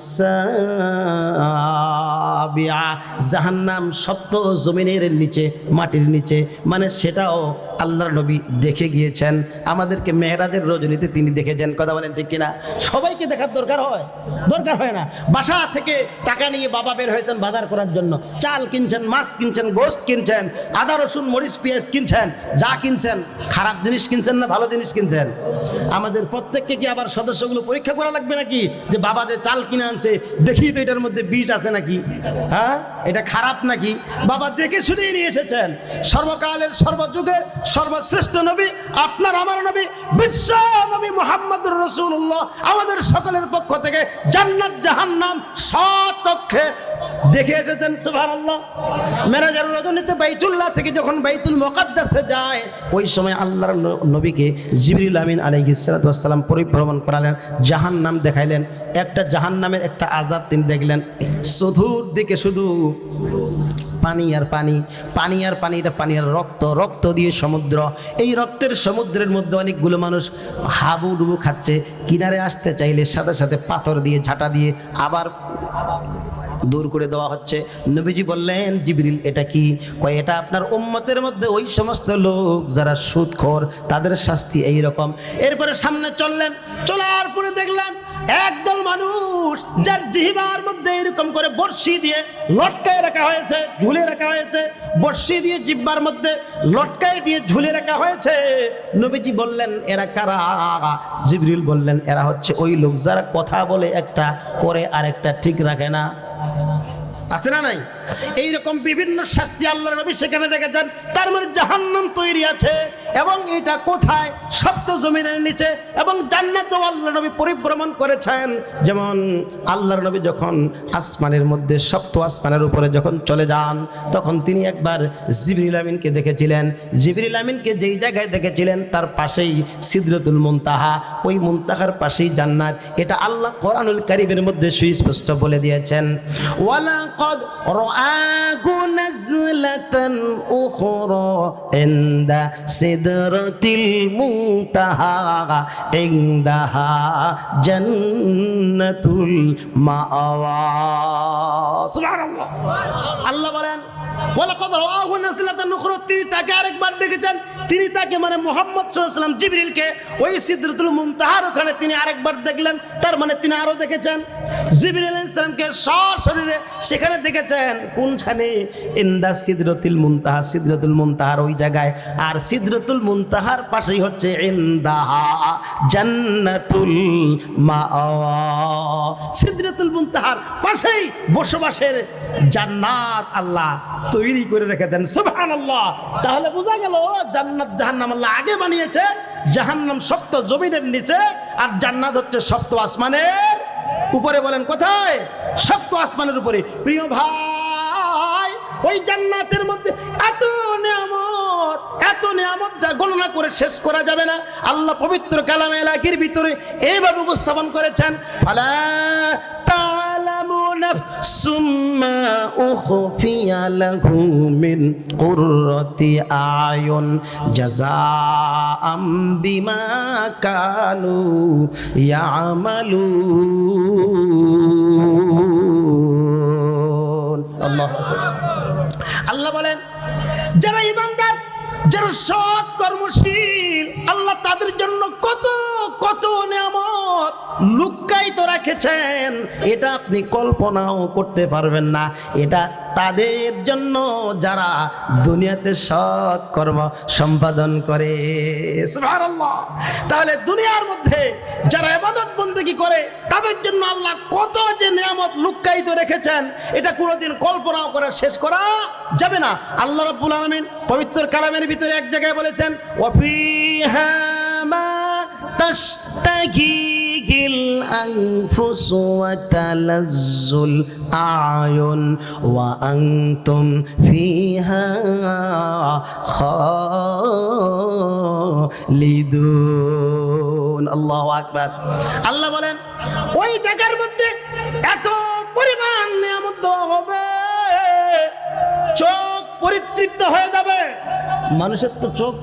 সাবিআ। জাহান্নাম সপ্ত জমিনের নিচে, মাটির নিচে, মানে সেটাও আল্লাহর নবী দেখে গিয়েছেন। আমাদেরকে মেহরাজের রজনীতে তিনি দেখেছেন। কথা বলেন ঠিক কিনা? সবাইকে দেখার দরকার হয় না। বাসা থেকে টাকা নিয়ে বাবা বের হয়েছেন বাজার করার জন্য, চাল কিনছেন, মাছ কিনছেন, গোশত কিনছেন, আদা রসুন মরিচ পেঁয়াজ কিনছেন, যা কিনছেন, খারাপ জিনিস কিনছেন না ভালো জিনিস কিনছেন? আমাদের প্রত্যেককে কি আবার সদস্যগুলো পরীক্ষা করা লাগবে নাকি, যে বাবা যে চাল কিনে আনছে দেখি তো এটার মধ্যে বিষ আছে নাকি, হ্যাঁ এটা খারাপ নাকি? বাবা দেখে শুনেই নিয়ে এসেছেন। সর্বকালের সর্বযুগের সর্বশ্রেষ্ঠ নবী, আপনার আমার নবী, বিশ্ব নবী মুহাম্মদুর রাসূলুল্লাহ আমাদের সকলের পক্ষ থেকে জান্নাত জাহান্নাম স্বচক্ষে দেখে এসেছেন। সুবহানাল্লাহ। মেরাজের রজনীতে বাইতুল্লাহ থেকে যখন বাইতুল মুকাদ্দাসে যায়, ওই সময় আল্লাহর নবীকে জিবরিল আমিন আলাইহিস সালাতু ওয়াস সালাম পরিভ্রমণ করালেন, জাহান্নাম দেখাইলেন। একটা জাহান্নামের একটা আযাব তিনি দেখলেন, চতুর্দিকে শুধু পানি আর পানি, পানি আর পানি, এটা পানি আর রক্ত, রক্ত দিয়ে সমুদ্র। এই রক্তের সমুদ্রের মধ্যে অনেকগুলো মানুষ হাবুডুবু খাচ্ছে। কিনারে আসতে চাইলে সাথে সাথে পাথর দিয়ে, ঝাঁটা দিয়ে আবার দূর করে দেওয়া হচ্ছে। নবীজি বললেন, জিবরিল এটা কি? কয় এটা আপনার উম্মতের মধ্যে ওই সমস্ত লোক যারা সুদখোর, তাদের শাস্তি এই রকম। এরপরে সামনে চললেন, চলার পরে দেখলেন একদল মানুষ যার জিহ্বার মধ্যে এরকম করে বর্ষি দিয়ে লটকায় রাখা হয়েছে, ঝুলে রাখা হয়েছে, বর্ষি দিয়ে জিহ্বার মধ্যে লটকায় দিয়ে ঝুলে রাখা হয়েছে। নবীজি বললেন এরা কারা? জিবরিল বললেন এরা হচ্ছে ওই লোক যারা কথা বলে একটা, করে আরেকটা ঠিক রাখে না। আছে না নাই? এইরকম বিভিন্ন শাস্তি আল্লাহর নবী সেখানে দেখেছেন। তার মানে জাহান্নাম তৈরি আছে, এবং এটা কোথায়? সপ্ত জমিনের নিচে। এবং জান্নাতও আল্লাহর নবী পরিভ্রমণ করেছেন। যেমন আল্লাহর নবী যখন আসমানের মধ্যে সপ্ত আসমানের উপরে যখন চলে যান, তখন তিনি একবার জিবরিল আমিনকে দেখেছিলেন। জিবরিল আমিনকে যেই জায়গায় দেখেছিলেন তার পাশেই সিদরাতুল মুনতাহা, ওই মুনতাহার পাশেই জান্নাত। এটা আল্লাহ কোরআনুল কারীমের মধ্যে সুস্পষ্ট বলে দিয়েছেন। ওয়ালাকাদ রাআহু নাজলাতান উখরা ইনদা সিদরাতিল মুনতাহা ইনদাহা জান্নাতুল মাআওয়া। সুবহানাল্লাহ। আল্লাহ বলেন ওয়ালাকাদ রাআহু নাজলাতান উখরা, তিনি তাকে আরেকবার দেখেছেন। তিনি তাকে মানে মুহাম্মদ সাল্লাল্লাহু আলাইহি ওয়াসাল্লাম জিবরিলকে ওই সিদরাতুল মুনতাহার ওখানে তিনি আরেকবার দেখলেন। তার মানে তিনি আরো দেখেছেন জিবরিল আলাইহিস সালামকে সশরীরে সেখানে দেখেছেন। কোনখানে? ইনদা সিদরাতুল মুনতাহা, সিদরাতুল মুনতাহার ওই জায়গায়। আর সিদরাতুল মুনতাহার পাশেই হচ্ছে ইনদাহা জান্নাতুল মাআওয়া। সিদরাতুল মুনতাহার পাশেই বসবাসের জান্নাত আল্লাহ তৈরি করে রেখেছেন। সুবহানাল্লাহ। তাহলে বোঝা গেল জান্নাত জাহান্নাম আল্লাহ আগে বানিয়েছে। জাহান্নাম সপ্ত জমিনের নিচে, আর জান্নাত হচ্ছে সপ্ত আসমানের উপরে। বলেন কোথায়? সপ্ত আসমানের উপরে। প্রিয় ভাই, ওই জান্নাতের মধ্যে এত নিয়ামত যা গণনা করে শেষ করা যাবে না। আল্লাহ পবিত্র কালামে ইলাহির ভিতরে এইভাবে উপস্থাপন করেছেন, ফালা তা'লামু নাফসুম মা উখফিয়া লাহু মিন কুররাতি আয়ুন জাযাআম বিমা কানু ইয়ামালুন। আল্লাহ বলেন যারা ঈমানদার, যারা সৎ কর্মশীল, আল্লাহ তাদের জন্য কত কত নিয়ামত লুকায়িত রেখেছেন, এটা আপনি কল্পনাও করতে পারবেন না। এটা তাদের জন্য যারা দুনিয়াতে সৎ কর্ম সম্পাদন করে। সুবহানাল্লাহ। তাহলে দুনিয়ার মধ্যে যারা ইবাদত বন্দেগী করে তাদের জন্য আল্লাহ কত যে নিয়ামত লুকায়িত রেখেছেন, এটা কোনোদিন কল্পনাও করে শেষ করা যাবে না। আল্লাহ রাব্বুল আলামিন পবিত্র কালামের ভিতরে এক জায়গায় বলেছেন, ওয়াফিহা মা তাশতাহিল আনফুস ওয়া তালাজ্জুল আয়ুন ওয়া আনতুম ফিহা খালিদুন। আল্লাহু আকবার। আল্লাহ বলেন ওই জায়গার মধ্যে এত পরিমাণ নিয়ামত দেওয়া হবে, চোখ পরিতৃপ্ত হয়ে যাবে। মানুষের তো চোখ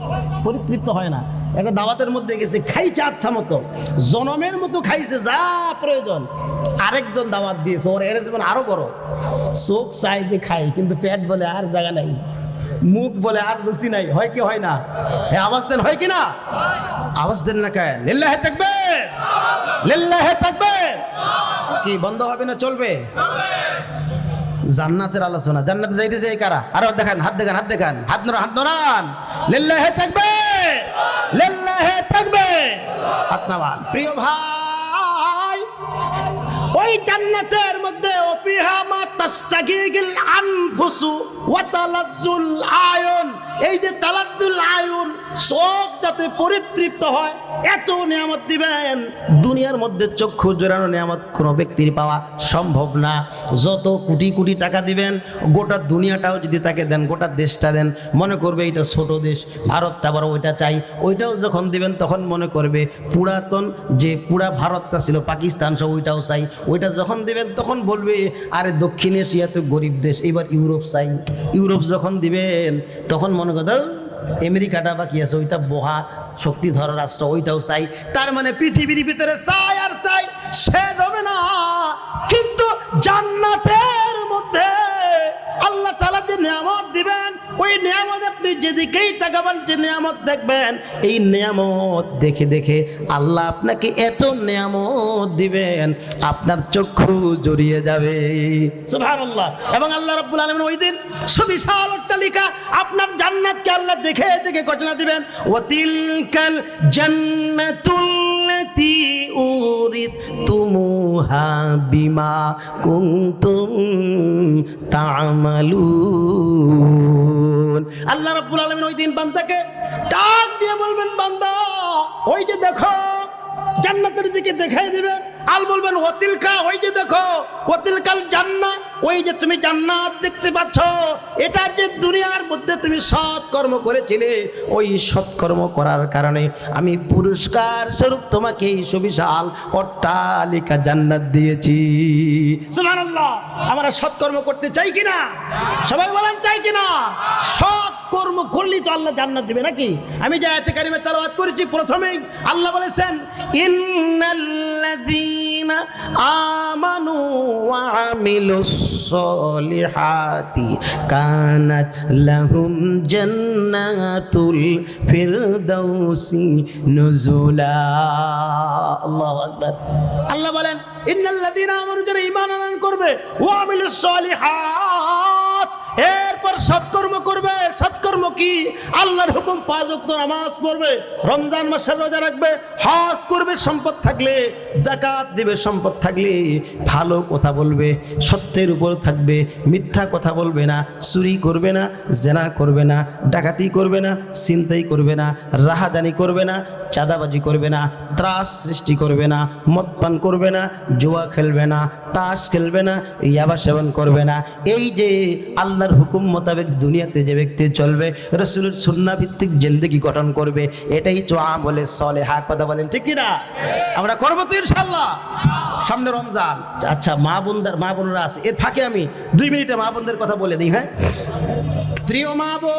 পরিতৃপ্ত হয় না। একটা দাওয়াতের মধ্যে গেছে, খাইছে আচ্ছা মতো, জনমের মতো খাইছে যা প্রয়োজন। আরেকজন দাওয়াত দিয়েছে, ওর এর জীবন আরো বড়। চোখ চাই যে খাই, কিন্তু পেট বলে আর জায়গা নাই, মুখ বলে আর রুচি নাই। হয় কি হয় না? আওয়াজ দেন, হয় কি না? আওয়াজ দেন না কেন? লিল্লাহি তাকবীর, লিল্লাহি তাকবীর। কি বন্ধ হবে না চলবে? জান্নাতের আলোচনা। জান্নাতে যাইতেছে এই কারা? আরো দেখান, হাত দেখান, হাত দেখান, হাত নড়ান। লিল্লাহি তাকবীর, লিল্লাহি তাকবীর। হাত নামান। প্রিয় ভাই, ওই জান্নাতের মধ্যে ওফিহা মা তাশতাহিল আনফুসু ওয়া তালাজ্জুল আয়ুন, এই যে তালাজ্জুল আয়ুন, চোখ যাতে পরিতৃপ্ত হয়, এত নিয়ামত দিবেন। দুনিয়ার মধ্যে চক্ষু জোড়ানো নিয়ামত কোনো ব্যক্তির পাওয়া সম্ভব না। যত কোটি কোটি টাকা দিবেন, গোটা দুনিয়াটাও যদি তাকে দেন, গোটা দেশটা দেন, মনে করবে এটা ছোট দেশ, ভারতটা বড়, ওইটা চাই। ওইটাও যখন দিবেন তখন মনে করবে পুরাতন যে পুরা ভারতটা ছিল পাকিস্তান সহ, ওইটাও চাই। ওইটা যখন দিবেন তখন বলবে আরে দক্ষিণ এশিয়া তো গরিব দেশ, এবার ইউরোপ চাই। ইউরোপ যখন দিবেন তখন মনে করবে আমেরিকাটা বাকি আছে, ওইটা বহা শক্তিধর রাষ্ট্র, ওইটাও চাই। তার মানে পৃথিবীর ভিতরে চাই আর চাই, সে হবে না। কিন্তু জান্নাতের আল্লাহ তাআলা যে নিয়ামত দিবেন, ওই নিয়ামত আপনি যেদিকেই তাকাবেন, যে নিয়ামত দেখবেন, এই নিয়ামত দেখে দেখে আল্লাহ আপনাকে এত নিয়ামত দিবেন, আপনার চক্ষু জড়িয়ে যাবে। সুবহানাল্লাহ। এবং আল্লাহ রাব্বুল আলামিন ওই দিন সুবিশাল অট্টালিকা আপনার জান্নাতকে আল্লাহ দেখে দেখে ঘোষণা দিবেন, ওয়াতিলকাল জান্নাতুল্লাতী উরিথতুমুহা বিমা কুনতুম তা'মালুন। আল্লাহ রাব্বুল আলামিন ওই দিন বান্দাকে ডাক দিয়ে বলবেন, বান্দা ওই যে দেখো, জান্নাতের দিকে দেখাই দিবেন, আল বলবেন ওয়াতিলকা, ওই যে দেখো, ওয়াতিলকাল জান্নাহ, ওই যে তুমি জান্নাত দেখতে পাচ্ছ, এটা যে দুনিয়ার মধ্যে তুমি সৎকর্ম করেছিলে, ওই সৎকর্ম করার কারণে আমি পুরস্কার স্বরূপ তোমাকে এই সুবিশাল অট্টালিকা জান্নাত দিয়েছি। সুবহানাল্লাহ। আমরা সৎকর্ম করতে চাই কিনা? সবাই বলেন চাই কিনা? সৎকর্ম করলেই তো আল্লাহ জান্নাত দিবে নাকি? আমি যে আয়াতে কারিমে তেলাওয়াত করেছি, প্রথমেই আল্লাহ বলেছেন, ইন্নাল্লাযীনা আমানু ওয়া আমিলুস সলিহাতি কানাত লাহুম জান্নাতুল ফিরদাউসি নুজুলা। আল্লাহু আকবার। আল্লাহ বলেন, ইন্নাল্লাযীনা আমানু, যারা ঈমান আনয়ন করবে, ওয়া আমিলুস সলিহাত, এরপর সৎকর্ম করবে। সৎকর্ম কি? আল্লাহর হুকুম 5 ওয়াক্ত নামাজ পড়বে, রমজান মাসে রোজা রাখবে, হজ করবে, সম্পদ থাকলে যাকাত দিবে, সম্পদ থাকলে ভালো কথা বলবে, সত্যের উপর থাকবে, মিথ্যা কথা বলবে না, চুরি করবে না, জেনা করবে না, ডাকাতি করবে না, ছিনতাই করবে না, রাহাজানি করবে না, চাঁদাবাজি করবে না, ত্রাস সৃষ্টি করবে না, মদ পান করবে না, জুয়া খেলবে না, তাস খেলবে না, ইয়াবা সেবন করবে না। এই যে আল্লাহর হুকুম মোতাবেক দুনিয়াতে যে ব্যক্তি চলবে, রাসূলের সুন্নাহ ভিত্তিক জিন্দেগি গঠন করবে, এটাই তো আমলে সলেহা। কথা বলেন ঠিক কি না? আমরা করব তো ইনশাআল্লাহ। সামনে রমজান। আচ্ছা, মা বোনরা আছে, এর ফাঁকে আমি 2 মিনিটে মা বোনদের কথা বলে দিই। হ্যাঁ, প্রিয় মা বোন,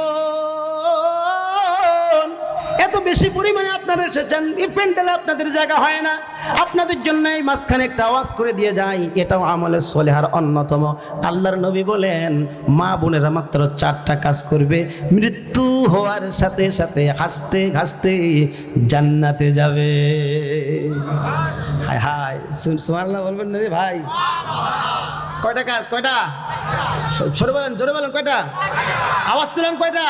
এত বেশি পরিমাণে আপনারা এসেছেন, এই প্যান্ডেলে আপনাদের জায়গা হয় না, আপনাদের জন্য এই মাঝখানে একটা আওয়াজ করে দিয়ে যাই, এটাও আমলে সলেহার অন্যতম। আল্লাহর নবী বলেন, মা বোনেরা মাত্র 4টা কাজ করবে, মৃত্যু হওয়ার সাথে সাথে হাসতে হাসতে জান্নাতে যাবে। হায় হায়, সুবহানাল্লাহ বলবেন না রে ভাই? কয়টা কাজ? কয়টা? জোরে বলেন কয়টা? আওয়াজ তুলেন কয়টা?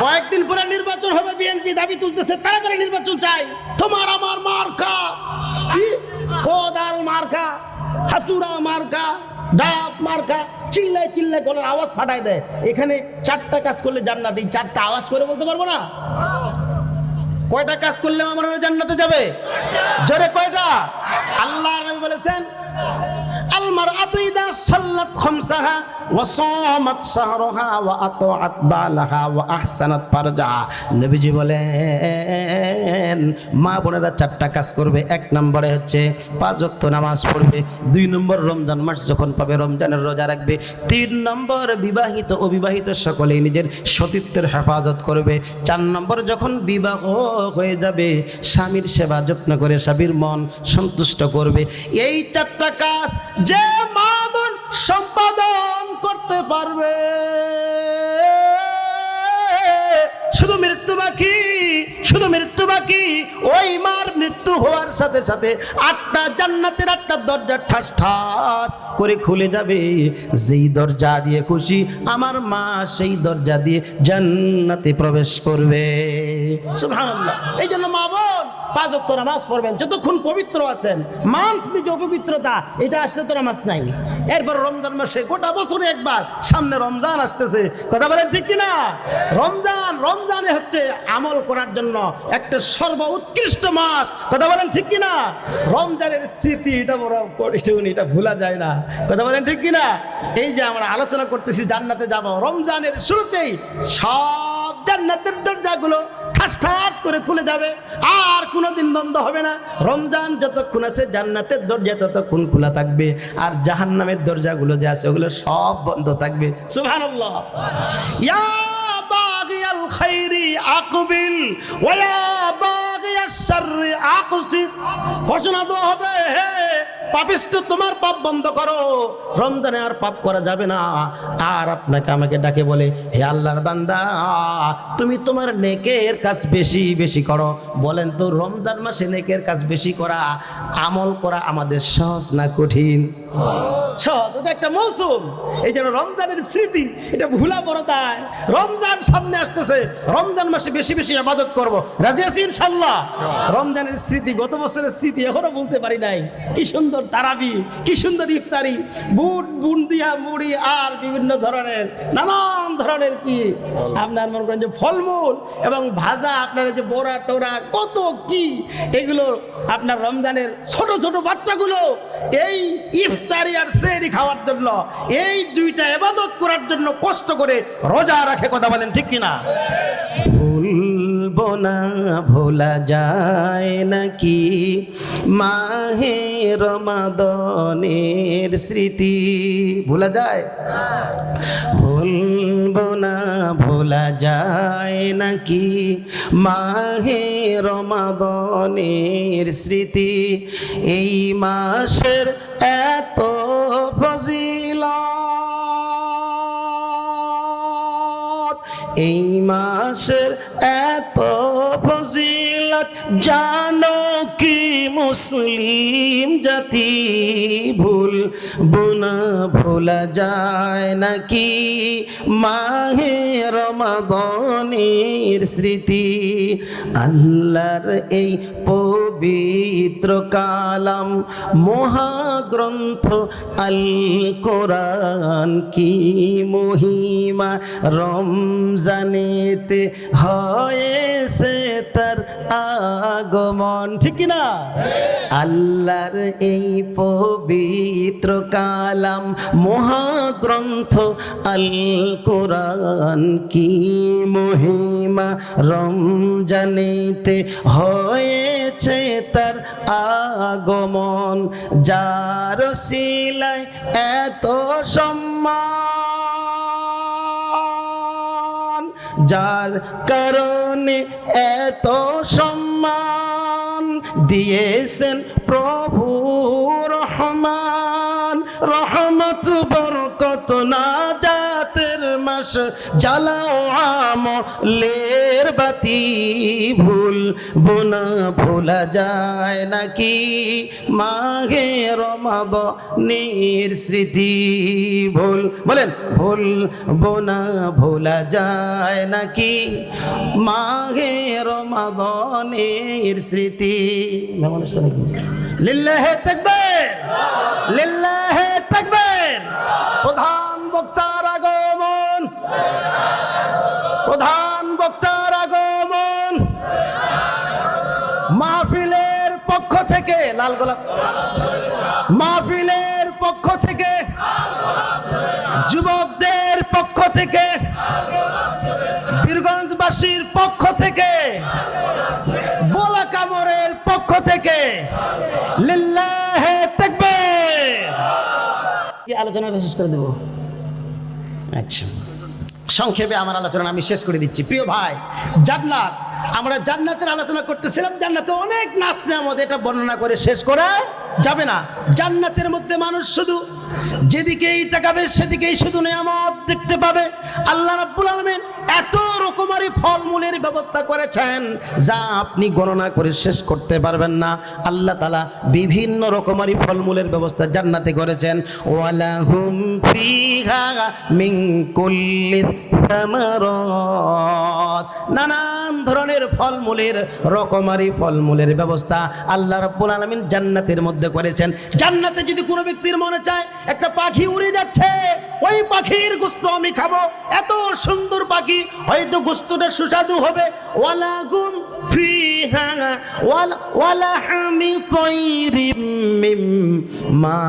কয়েকদিন পরে নির্বাচন হবে, বিএনপি দাবি তুলতেছে তাড়াতাড়ি নির্বাচন চাই। তোমার আমার মার্কা কি? কোদাল মার্কা, হাতুড়া মার্কা, ডাব মার্কা, চিল্লায় চিল্লায় গলার আওয়াজ ফাটায় দেয়। এখানে 4টা কাজ করলে জান্নাত, এই 4টা আওয়াজ করে বলতে পারবো না? কয়টা কাজ করলে আমরা জান্নাতে যাবে? জোরে কয়টা? আল্লাহ নবী বলেছেন, আল মারআতু ইযা সাল্লাত খামসাহা ওয়া সামাত শাহরাহা ওয়া আতাআত বালাহা ওয়া আহসানাত ফারজাহা। নবীজি বলেন, মা বোনেরা 4টা কাজ করবে। 1 নম্বরে হচ্ছে 5 ওয়াক্ত নামাজ পড়বে, 2 নম্বর রমজান মাস যখন পাবে রমজানের রোজা রাখবে, 3 নম্বর বিবাহিত অবিবাহিত সকলেই নিজের সতীত্বের হেফাজত করবে, 4 নম্বর যখন বিবাহ হয়ে যাবে স্বামীর সেবা যত্ন করে স্বামীর মন সন্তুষ্ট করবে। এই 4টা কাজ যে মা বোন সম্পাদন করতে পারবে, শুধু মৃত্যু বাকি, শুধু মৃত্যু বাকি। ওই মার মৃত্যু হওয়ার সাথে সাথে 8টা জান্নাতের 8টা দরজা ঠাস ঠাস করে খুলে যাবে। যেই দরজা দিয়ে খুশি আমার মা, সেই দরজা দিয়ে জান্নাতে প্রবেশ করবে। সুবহানাল্লাহ। এই জন্য মা বোন 5 ওয়াক্ত নামাজ পড়বেন যতক্ষণ পবিত্র আছেন। মান্থলি যে অপবিত্রতা, এটা আসলে তো নামাজ নাই। এরপর রমজান মাসে, গোটা বছরে একবার, সামনে রমজান আসতেছে। কথা বলেন ঠিক কিনা? রমজানে হচ্ছে আমল করার জন্য একটা সর্বোৎকৃষ্ট মাস। কথা বলেন ঠিক কিনা? রমজানের স্মৃতি এটা বড় কঠিন, এটা ভোলা যায় না। কথা বলেন ঠিক কিনা? এই যে আমরা আলোচনা করতেছি জান্নাতে যাব, রমজানের শুরুতেই সব জান্নাতের দরজাগুলো ঠাস ঠাস করে খুলে যাবে, আর কোনোদিন বন্ধ হবে না। রমজান যতক্ষণ আছে জান্নাতের দরজা ততক্ষণ খোলা থাকবে, আর জাহান্নামের দরজাগুলো যে আছে ওগুলো সব বন্ধ থাকবে। সুবহানাল্লাহ। ইয়া বাগিয়াল খাইরি আকবিল ওয়া ইয়া বাগিয়াশ শাররি আকসির। ঘোষণা দেওয়া হবে, হে পাপিষ্ঠ, তোমার পাপ বন্ধ করো, রমজানে আর পাপ করা যাবে না। আর আপনাকে আমাকে ডাকে বলে, হে আল্লাহর বান্দা, তুমি তোমার নেকের কাজ বেশি বেশি করো। বলেন তো, রমজান মাসে নেকের কাজ বেশি করা, আমল করা আমাদের সহজ না কঠিন? সহজ। এটা একটা মৌসুম, এই জন্য রমজানের স্মৃতি এটা ভুলা বড় দায়। রমজান সামনে আসতেছে, রমজান মাসে বেশি বেশি ইবাদত করব। রাজি আছি ইনশাআল্লাহ? রমজানের স্মৃতি, গত বছরের স্মৃতি এখনো বলতে পারি নাই। কি সুন্দর তারাবি, কি সুন্দর ইফতারি, বুট বুন্দিয়া মুড়ি আর বিভিন্ন ধরনের নানান ধরনের কি আপনার মনে করেন যে ফলমূল এবং ভাজা, আপনার যে বড়া টোরা কত কি, এগুলো আপনার রমজানের ছোট ছোট বাচ্চাগুলো এই ইফতারি আর সেহরি খাওয়ার জন্য, এই দুইটা ইবাদত করার জন্য কষ্ট করে রোজা রাখে। কথা বলেন ঠিক কিনা? ভুলবো না, ভোলা যায় নাকি মাহে রমাদানের স্মৃতি? ভোলা যায়? ভুলবো না, ভোলা যায় নাকি মাহে রমাদানের স্মৃতি? এই মাসের এত ফজিলত, এই মাসের এত ফজিলত জানো কি মুসলিম জাতি? ভুলবো না, ভোলা যায় নাকি মাহে রমাদানের স্মৃতি? আল্লাহর এই পবিত্র কালাম মহাগ্রন্থ আল কোরআন, কি মহিমা রমজানেতে হয়েছে তার আগমন। ঠিক না? আল্লাহর এই পবিত্র কালাম মহাগ্রন্থ আল কোরআন, কি মহিমা রমজানেতে হয়েছে তার আগমন। যার সিলায় এত সম্মান, যার কারণে এত সম্মান দিয়েছেন প্রভু রহমান। রহমত বরকত না জাতের মাস, জ্বালাও আমলের বাতি। ভুলবো না, ভোলা যায় নাকি মাহে রমাদানের স্মৃতি? বলেন, ভুলবো না, ভোলা যায় নাকি মাহে রমাদানের স্মৃতি? লিল্লাহে তাকবীর, লিল্লাহে তাকবীর। প্রধান বক্তার আগমন, প্রধান বক্তার আগমন। মাহফিলের পক্ষ থেকে লাল গোলাপ, মাহফিলের পক্ষ থেকে, যুবকদের পক্ষ থেকে, বীরগঞ্জবাসীর পক্ষ থেকে, বোলা কামরের পক্ষ থেকে লিল্লাহে তাকবীর। কি আলোচনাটা শেষ করে দেব? আচ্ছা, সংক্ষেপে আমার আলোচনা আমি শেষ করে দিচ্ছি। প্রিয় ভাই, জান্নাত, আমরা জান্নাতের আলোচনা করতেছিলাম। জান্নাতে অনেক নাচ নেয়ামত, এটা বর্ণনা করে শেষ করা যাবে না। জান্নাতের মধ্যে মানুষ শুধু যেদিকেই তাকাবে সেদিকেই শুধু নেয়ামত দেখতে পাবে। আল্লাহ রাব্বুল আলামিন এত রকমারি ফলমূলের ব্যবস্থা করেছেন যা আপনি গণনা করে শেষ করতে পারবেন না। আল্লাহ তাআলা বিভিন্ন রকমারি ফলমূলের ব্যবস্থা জান্নাতে করেছেন। ওয়ালাহুম ফিহা মিন কুল্লি থামারাত, নানান ধরনের ফলমূলের রকমারি ফলমূলের ব্যবস্থা আল্লাহ রাব্বুল আলামিন জান্নাতের মধ্যে করেছেন। জান্নাতে যদি কোনো ব্যক্তির মনে চায় একটা পাখি উড়ে যাচ্ছে, ওই পাখির গোশত আমি খাবো, এত সুন্দর পাখি, হয়তো গোশতটা সুস্বাদু হবে। ওয়ালাহুম ফিহা ওয়ালাহমি তায়রিম মিম্মা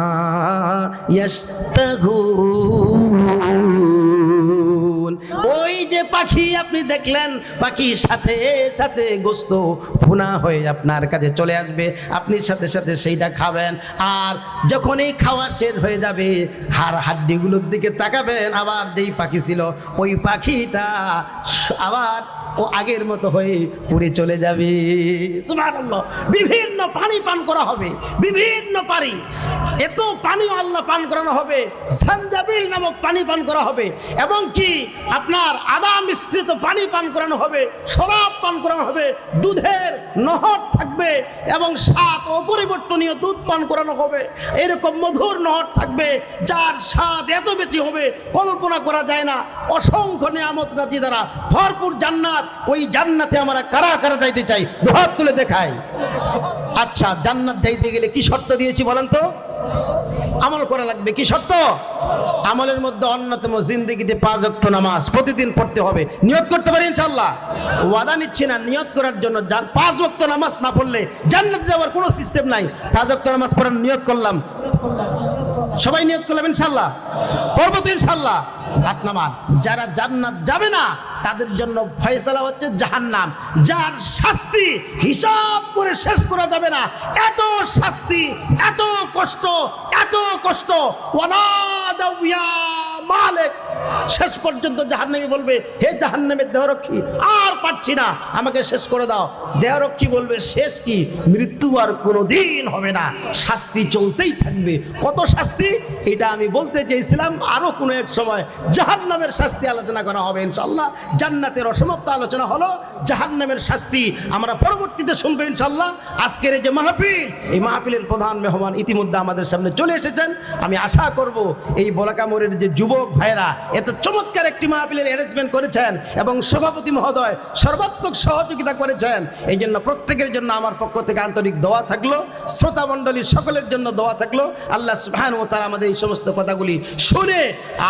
ইয়াশতাহুন, তাকুলুন। ওই যে পাখি আপনি দেখলেন, পাখির সাথে সাথে গোশত ভুনা হয়ে আপনার কাছে চলে আসবে, আপনি সাথে সাথে সেইটা খাবেন। আর যখন এই খাওয়া শেষ হয়ে যাবে, হাড্ডিগুলোর দিকে তাকাবেন, আবার যেই পাখি ছিল ওই পাখিটা আবার ও আগের মতো হয়ে উড়ে চলে যাবে। সুবহানাল্লাহ। বিভিন্ন পানি পান করা হবে, বিভিন্ন পানি, এত পানিও আল্লাহ পান করানো হবে, জানজাবিল নামক পানি পান করা হবে, এবং কি আপনার আদা মিশ্রিত পানি পান করানো হবে, শরাব পান করানো হবে, দুধের নহর থাকবে এবং স্বাদ অপরিবর্তনীয় দুধ পান করানো হবে। এরকম মধুর নহর থাকবে যার স্বাদ এত বেশি হবে কল্পনা করা যায় না। অসংখ্য নিয়ামত রাজি দ্বারা ভরপুর জান্নাত। ওই জান্নাতে আমরা কারা কারা যাইতে চাই, দুহাত তুলে দেখাই। আচ্ছা, জান্নাত যাইতে গেলে কি শর্ত দিয়েছি বলেন তো? আমল করা লাগবে। কি শর্ত? আমলের মধ্যে অন্যতম জিন্দেগিতে 5 ওয়াক্ত নামাজ প্রতিদিন পড়তে হবে। নিয়ত করতে পারি ইনশাআল্লাহ? ওয়াদা নিচ্ছি না, নিয়ত করার জন্য। 5 ওয়াক্ত নামাজ না পড়লে জান্নাতে যাওয়ার কোনো সিস্টেম নাই। 5 ওয়াক্ত নামাজ পড়ার নিয়ত করলাম, সবাই নিয়ত করলাম ইনশাআল্লাহ, পড়বো তো ইনশাআল্লাহ। হাত নামান। যারা জান্নাত যাবে না তাদের জন্য ফয়সালা হচ্ছে জাহান্নাম, যার শাস্তি হিসাব করে শেষ করা যাবে না। এত শাস্তি, এত কষ্ট, এত কষ্ট। ওয়ানাদাউ ইয়া মালিক, শেষ পর্যন্ত জাহান্নামী বলবে, হে জাহান্নামের দেহরক্ষী, আর পারছি না, আমাকে শেষ করে দাও। দেহরক্ষী বলবে, শেষ কি? মৃত্যু আর কোনোদিন হবে না, শাস্তি চলতেই থাকবে। কত শাস্তি? এটা আমি বলতে চেয়েছিলাম, আরো কোনো এক সময় জাহান্নামের শাস্তি আলোচনা করা হবে ইনশাআল্লাহ। জান্নাতের অসমাপ্ত আলোচনা হলো, জাহান্নামের শাস্তি আমরা পরবর্তীতে শুনবো ইনশাআল্লাহ। আজকের এই যে মাহফিল, এই মাহফিলের প্রধান মেহমান ইতিমধ্যে আমাদের সামনে চলে এসেছেন। আমি আশা করব এই বলাকামোড়ের যে যুবক ভাইরা এত চমৎকার একটি মাহফিলের অ্যারেঞ্জমেন্ট করেছেন এবং সভাপতি মহোদয় সর্বাত্মক সহযোগিতা করেছেন, এই জন্য প্রত্যেকের জন্য আমার পক্ষ থেকে আন্তরিক দোয়া থাকলো, শ্রোতা মণ্ডলীর সকলের জন্য দোয়া থাকলো। আল্লাহ সুবহানাহু ওয়া তাআলা আমাদের এই সমস্ত কথাগুলি শুনে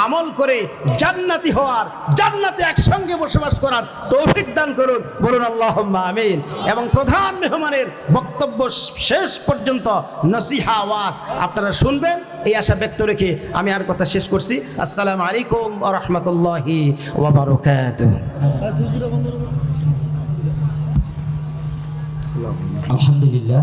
আমল করে জান্নাতি হওয়ার, জান্নাতে একসঙ্গে বসবাস করার তৌফিক দান করুন। বলুন আল্লাহুম্মা আমিন। এবং প্রধান মেহমানের বক্তব্য শেষ পর্যন্ত নসিহা ওয়াজ আপনারা শুনবেন, এই আশা ব্যক্ত রেখে আমি আর কথা শেষ করছি। আসসালামু আলাইকুম ওয়া রাহমাতুল্লাহি ওয়া বারাকাতুহু। আলহামদুলিল্লাহ।